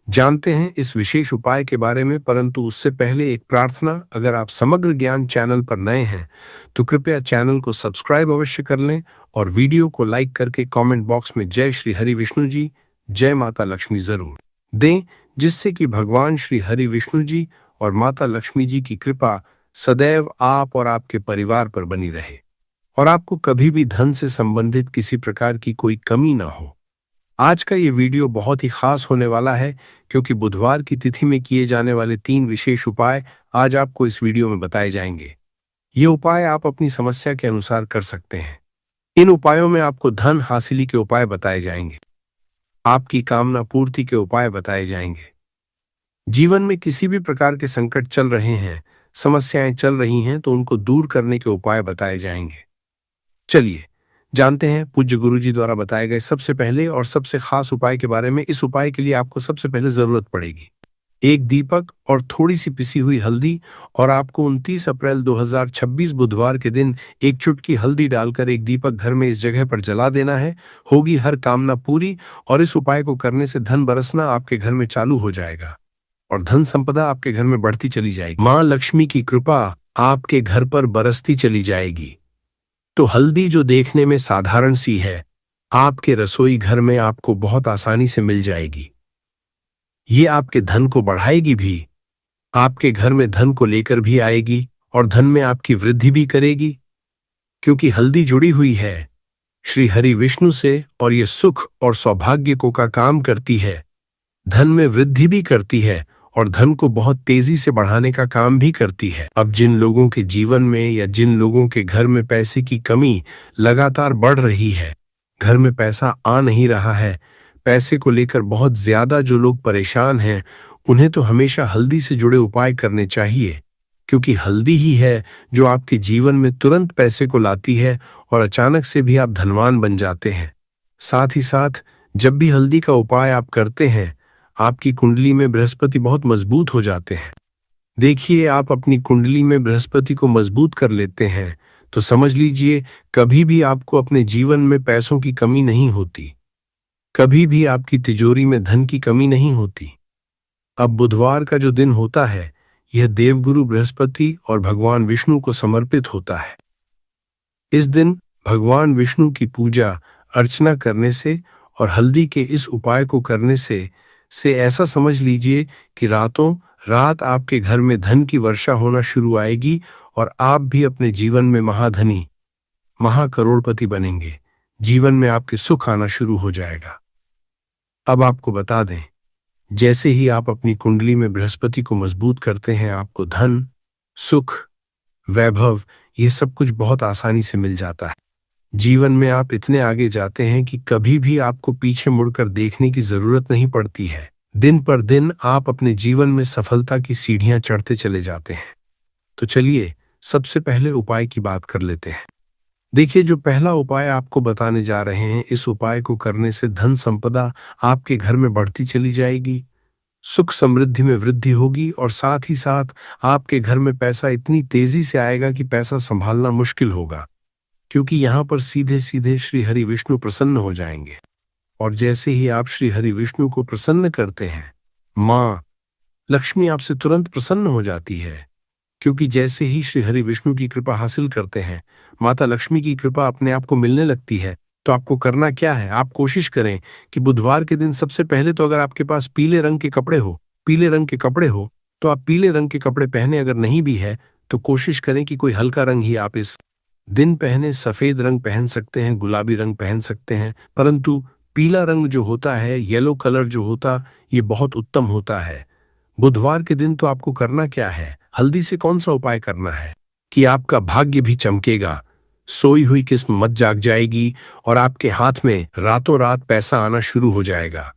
जानते हैं इस विशेष उपाय के बारे में, परंतु उससे पहले एक प्रार्थना। अगर आप समग्र ज्ञान चैनल पर नए हैं तो कृपया चैनल को सब्सक्राइब अवश्य कर लें, और वीडियो को लाइक करके कमेंट बॉक्स में जय श्री हरि विष्णु जी, जय माता लक्ष्मी जरूर दें। जिससे कि भगवान श्री हरि विष्णु जी और माता लक्ष्मी जी की कृपा सदैव आप और आपके परिवार पर बनी रहे और आपको कभी भी धन से संबंधित किसी प्रकार की कोई कमी ना हो। आज का ये वीडियो बहुत ही खास होने वाला है क्योंकि बुधवार की तिथि में किए जाने वाले 3 विशेष उपाय आज आपको इस वीडियो में बताए जाएंगे। ये उपाय आप अपनी समस्या के अनुसार कर सकते हैं। इन उपायों में आपको धन हासिली के उपाय बताए जाएंगे, आपकी कामना पूर्ति के उपाय बताए जाएंगे। जीवन में किसी भी प्रकार के संकट चल रहे हैं, समस्याएं चल रही हैं तो उनको दूर करने के उपाय बताए जाएंगे। चलिए जानते हैं पूज्य गुरु जी द्वारा बताए गए सबसे पहले और सबसे खास उपाय के बारे में। इस उपाय के लिए आपको सबसे पहले जरूरत पड़ेगी एक दीपक और थोड़ी सी पिसी हुई हल्दी, और आपको 29 अप्रैल 2026 बुधवार के दिन एक चुटकी हल्दी डालकर एक दीपक घर में इस जगह पर जला देना है। होगी हर कामना पूरी और इस उपाय को करने से धन बरसना आपके घर में चालू हो जाएगा और धन संपदा आपके घर में बढ़ती चली जाएगी। माँ लक्ष्मी की कृपा आपके घर पर बरसती चली जाएगी। तो हल्दी जो देखने में साधारण सी है, आपके रसोई घर में आपको बहुत आसानी से मिल जाएगी। ये आपके धन को बढ़ाएगी भी, आपके घर में धन को लेकर भी आएगी और धन में आपकी वृद्धि भी करेगी, क्योंकि हल्दी जुड़ी हुई है श्री हरि विष्णु से और ये सुख और सौभाग्य को का काम करती है, धन में वृद्धि भी करती है और धन को बहुत तेजी से बढ़ाने का काम भी करती है। अब जिन लोगों के जीवन में या जिन लोगों के घर में पैसे की कमी लगातार बढ़ रही है, घर में पैसा आ नहीं रहा है, पैसे को लेकर बहुत ज्यादा जो लोग परेशान हैं, उन्हें तो हमेशा हल्दी से जुड़े उपाय करने चाहिए, क्योंकि हल्दी ही है जो आपके जीवन में तुरंत पैसे को लाती है और अचानक से भी आप धनवान बन जाते हैं। साथ ही साथ जब भी हल्दी का उपाय आप करते हैं, आपकी कुंडली में बृहस्पति बहुत मजबूत हो जाते हैं। देखिए, आप अपनी कुंडली में बृहस्पति को मजबूत कर लेते हैं तो समझ लीजिए कभी भी आपको अपने जीवन में पैसों की कमी नहीं होती, कभी भी आपकी तिजोरी में धन की कमी नहीं होती। अब बुधवार का जो दिन होता है, यह देवगुरु बृहस्पति और भगवान विष्णु को समर्पित होता है। इस दिन भगवान विष्णु की पूजा अर्चना करने से और हल्दी के इस उपाय को करने से ऐसा समझ लीजिए कि रातों रात आपके घर में धन की वर्षा होना शुरू आएगी और आप भी अपने जीवन में महाधनी महाकरोड़पति बनेंगे। जीवन में आपके सुख आना शुरू हो जाएगा। अब आपको बता दें, जैसे ही आप अपनी कुंडली में बृहस्पति को मजबूत करते हैं, आपको धन, सुख, वैभव ये सब कुछ बहुत आसानी से मिल जाता है। जीवन में आप इतने आगे जाते हैं कि कभी भी आपको पीछे मुड़कर देखने की जरूरत नहीं पड़ती है। दिन पर दिन आप अपने जीवन में सफलता की सीढ़ियां चढ़ते चले जाते हैं। तो चलिए सबसे पहले उपाय की बात कर लेते हैं। देखिए, जो पहला उपाय आपको बताने जा रहे हैं, इस उपाय को करने से धन संपदा आपके घर में बढ़ती चली जाएगी, सुख समृद्धि में वृद्धि होगी और साथ ही साथ आपके घर में पैसा इतनी तेजी से आएगा कि पैसा संभालना मुश्किल होगा, क्योंकि यहाँ पर सीधे सीधे श्री हरि विष्णु प्रसन्न हो जाएंगे। और जैसे ही आप श्री हरि विष्णु को प्रसन्न करते हैं, माँ लक्ष्मी आपसे तुरंत प्रसन्न हो जाती है, क्योंकि जैसे ही श्री हरि विष्णु की कृपा हासिल करते हैं, माता लक्ष्मी की कृपा अपने आप को मिलने लगती है। तो आपको करना क्या है, आप कोशिश करें कि बुधवार के दिन सबसे पहले तो अगर आपके पास पीले रंग के कपड़े हो तो आप पीले रंग के कपड़े पहने, अगर नहीं भी है तो कोशिश करें कि कोई हल्का रंग ही आप इस दिन पहने। सफेद रंग पहन सकते हैं, गुलाबी रंग पहन सकते हैं, परंतु पीला रंग जो होता है, येलो कलर जो होता, ये बहुत उत्तम होता है बुधवार के दिन। तो आपको करना क्या है, हल्दी से कौन सा उपाय करना है कि आपका भाग्य भी चमकेगा, सोई हुई किस्म मत जाग जाएगी और आपके हाथ में रातों रात पैसा आना शुरू हो जाएगा।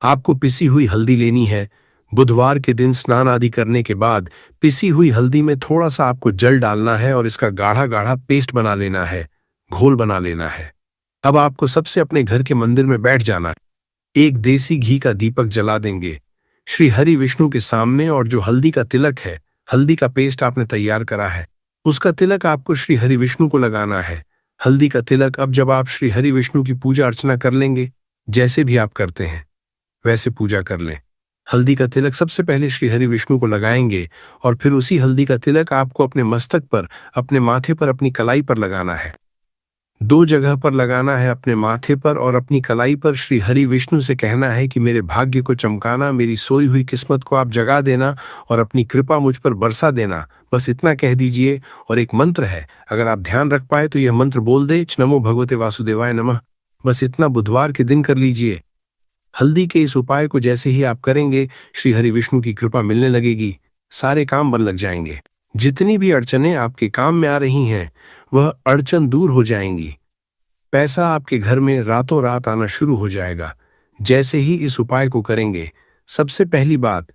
आपको पिसी हुई हल्दी लेनी है। बुधवार के दिन स्नान आदि करने के बाद पिसी हुई हल्दी में थोड़ा सा आपको जल डालना है और इसका गाढ़ा गाढ़ा पेस्ट बना लेना है, घोल बना लेना है। अब आपको सबसे अपने घर के मंदिर में बैठ जाना है, एक देसी घी का दीपक जला देंगे श्री हरि विष्णु के सामने, और जो हल्दी का तिलक है, हल्दी का पेस्ट आपने तैयार करा है, उसका तिलक आपको श्री हरि विष्णु को लगाना है। हल्दी का तिलक अब जब आप श्री हरि विष्णु की पूजा अर्चना कर लेंगे, जैसे भी आप करते हैं वैसे पूजा कर लें। हल्दी का तिलक सबसे पहले श्री हरि विष्णु को लगाएंगे और फिर उसी हल्दी का तिलक आपको अपने मस्तक पर, अपने माथे पर, अपनी कलाई पर लगाना है। दो जगह पर लगाना है, अपने माथे पर और अपनी कलाई पर। श्री हरि विष्णु से कहना है कि मेरे भाग्य को चमकाना, मेरी सोई हुई किस्मत को आप जगा देना और अपनी कृपा मुझ पर बरसा देना। बस इतना कह दीजिए। और एक मंत्र है, अगर आप ध्यान रख पाए तो यह मंत्र बोल दे, नमो भगवते वासुदेवाय नमः। बस इतना बुधवार के दिन कर लीजिए। हल्दी के इस उपाय को जैसे ही आप करेंगे, श्री हरि विष्णु की कृपा मिलने लगेगी, सारे काम बन लग जाएंगे। जितनी भी अड़चनें आपके काम में आ रही हैं, वह अड़चन दूर हो जाएंगी। पैसा आपके घर में रातों रात आना शुरू हो जाएगा। जैसे ही इस उपाय को करेंगे, सबसे पहली बात,